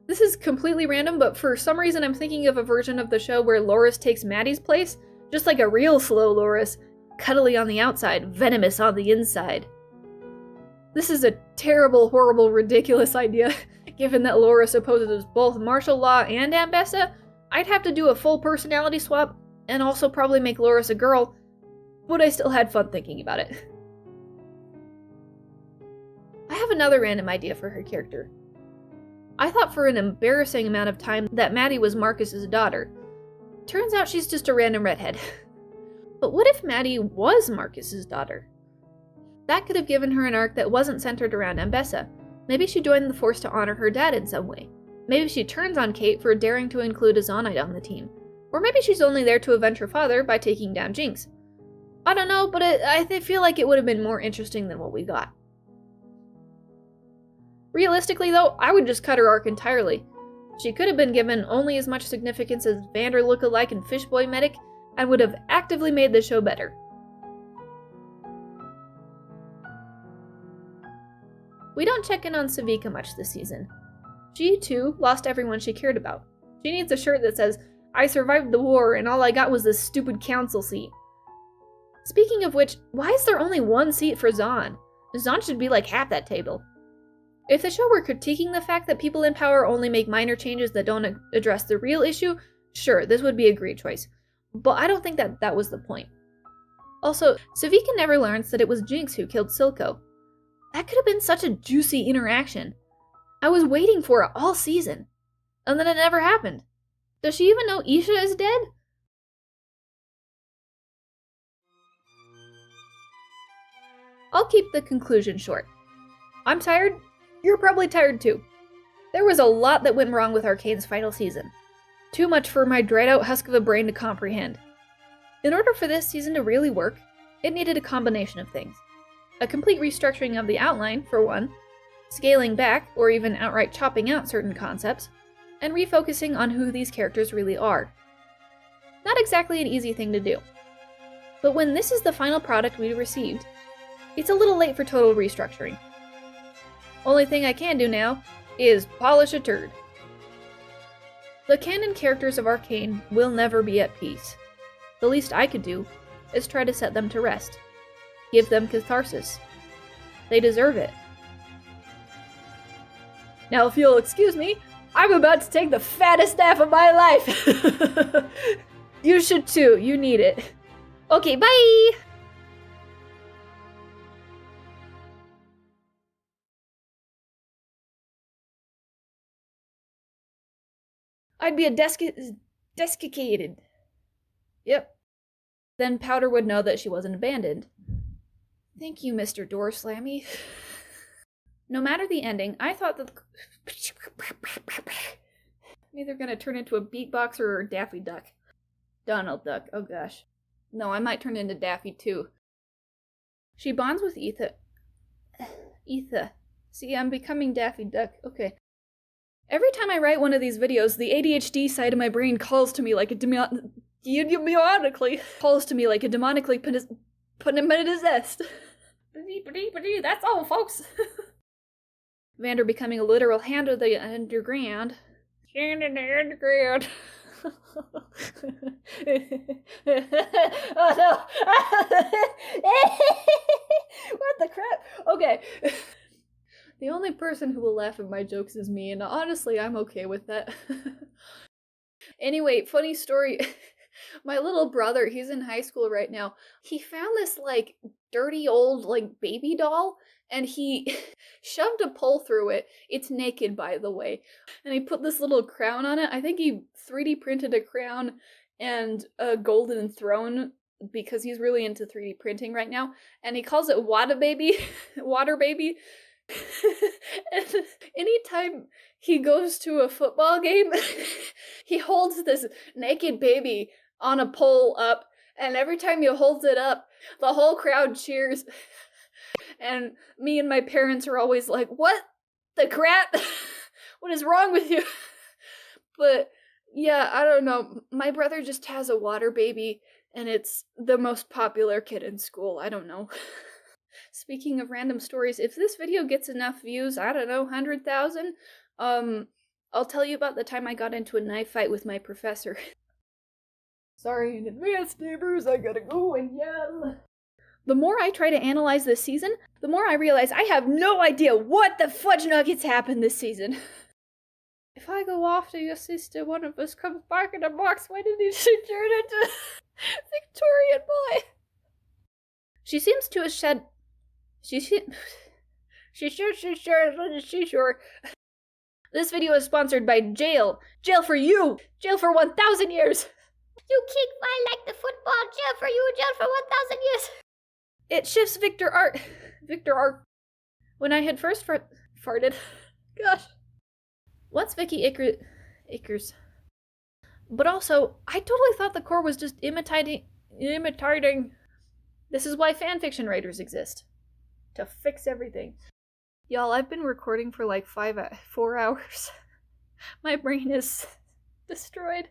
This is completely random, but for some reason I'm thinking of a version of the show where Loris takes Maddie's place, just like a real slow Loris, cuddly on the outside, venomous on the inside. This is a terrible, horrible, ridiculous idea. Given that Loris opposes both martial law and Ambessa, I'd have to do a full personality swap, and also probably make Loris a girl, but I still had fun thinking about it. I have another random idea for her character. I thought for an embarrassing amount of time that Maddie was Marcus's daughter. Turns out she's just a random redhead. But what if Maddie was Marcus's daughter? That could have given her an arc that wasn't centered around Ambessa. Maybe she joined the Force to honor her dad in some way. Maybe she turns on Kate for daring to include a Zonite on the team. Or maybe she's only there to avenge her father by taking down Jinx. I don't know, but I feel like it would have been more interesting than what we got. Realistically though, I would just cut her arc entirely. She could have been given only as much significance as Vander lookalike and Fishboy Medic, and would have actively made the show better. We don't check in on Sevika much this season. She, too, lost everyone she cared about. She needs a shirt that says, "I survived the war and all I got was this stupid council seat." Speaking of which, why is there only one seat for Zon? Zon should be like half that table. If the show were critiquing the fact that people in power only make minor changes that don't address the real issue, sure, this would be a great choice. But I don't think that was the point. Also, Sevika never learns that it was Jinx who killed Silco. That could have been such a juicy interaction. I was waiting for it all season. And then it never happened. Does she even know Isha is dead? I'll keep the conclusion short. I'm tired. You're probably tired too. There was a lot that went wrong with Arcane's final season. Too much for my dried-out husk of a brain to comprehend. In order for this season to really work, it needed a combination of things. A complete restructuring of the outline, for one, scaling back or even outright chopping out certain concepts, and refocusing on who these characters really are. Not exactly an easy thing to do. But when this is the final product we received, it's a little late for total restructuring. Only thing I can do now is polish a turd. The canon characters of Arcane will never be at peace. The least I could do is try to set them to rest. Give them catharsis. They deserve it. Now if you'll excuse me, I'm about to take the fattest nap of my life! You should too, you need it. Okay, bye! I'd be desiccated. Yep. Then Powder would know that she wasn't abandoned. Thank you, Mr. Door Slammy. No matter the ending, I thought that I'm either gonna turn into a beatboxer or Daffy Duck. Donald Duck, oh gosh. No, I might turn into Daffy too. She bonds with Etha. See, I'm becoming Daffy Duck. Okay. Every time I write one of these videos, the ADHD side of my brain calls to me like a demonically possessed. That's all, folks. Vander becoming a literal hand of the underground. Hand in the underground. Oh no! What the crap? Okay. The only person who will laugh at my jokes is me, and honestly, I'm okay with that. Anyway, funny story. My little brother, he's in high school right now. He found this, like, dirty old, like, baby doll, and he shoved a pole through it. It's naked, by the way. And he put this little crown on it. I think he 3D printed a crown and a golden throne because he's really into 3D printing right now. And he calls it Water Baby. Water Baby. And anytime he goes to a football game, he holds this naked baby on a pole up, and every time he holds it up, the whole crowd cheers. And me and my parents are always like, what the crap? What is wrong with you? But yeah, I don't know. My brother just has a water baby, and it's the most popular kid in school. I don't know. Speaking of random stories, if this video gets enough views, I don't know, 100,000, I'll tell you about the time I got into a knife fight with my professor. Sorry in advance, neighbors, I gotta go and yell. The more I try to analyze this season, the more I realize I have no idea what the fudge nuggets happened this season. If I go off to your sister, one of us comes back in a box, why did she turn into Victorian boy? She seems to have shed... She sure. This video is sponsored by Jail. Jail for you! Jail for 1,000 years! You kick my like the football, jail for you, jail for 1,000 years! It shifts Victor art. When I had first farted. Gosh. What's Vicky Acres? But also, I totally thought the core was just imitating. This is why fanfiction writers exist. To fix everything. Y'all, I've been recording for like 4 hours. My brain is destroyed.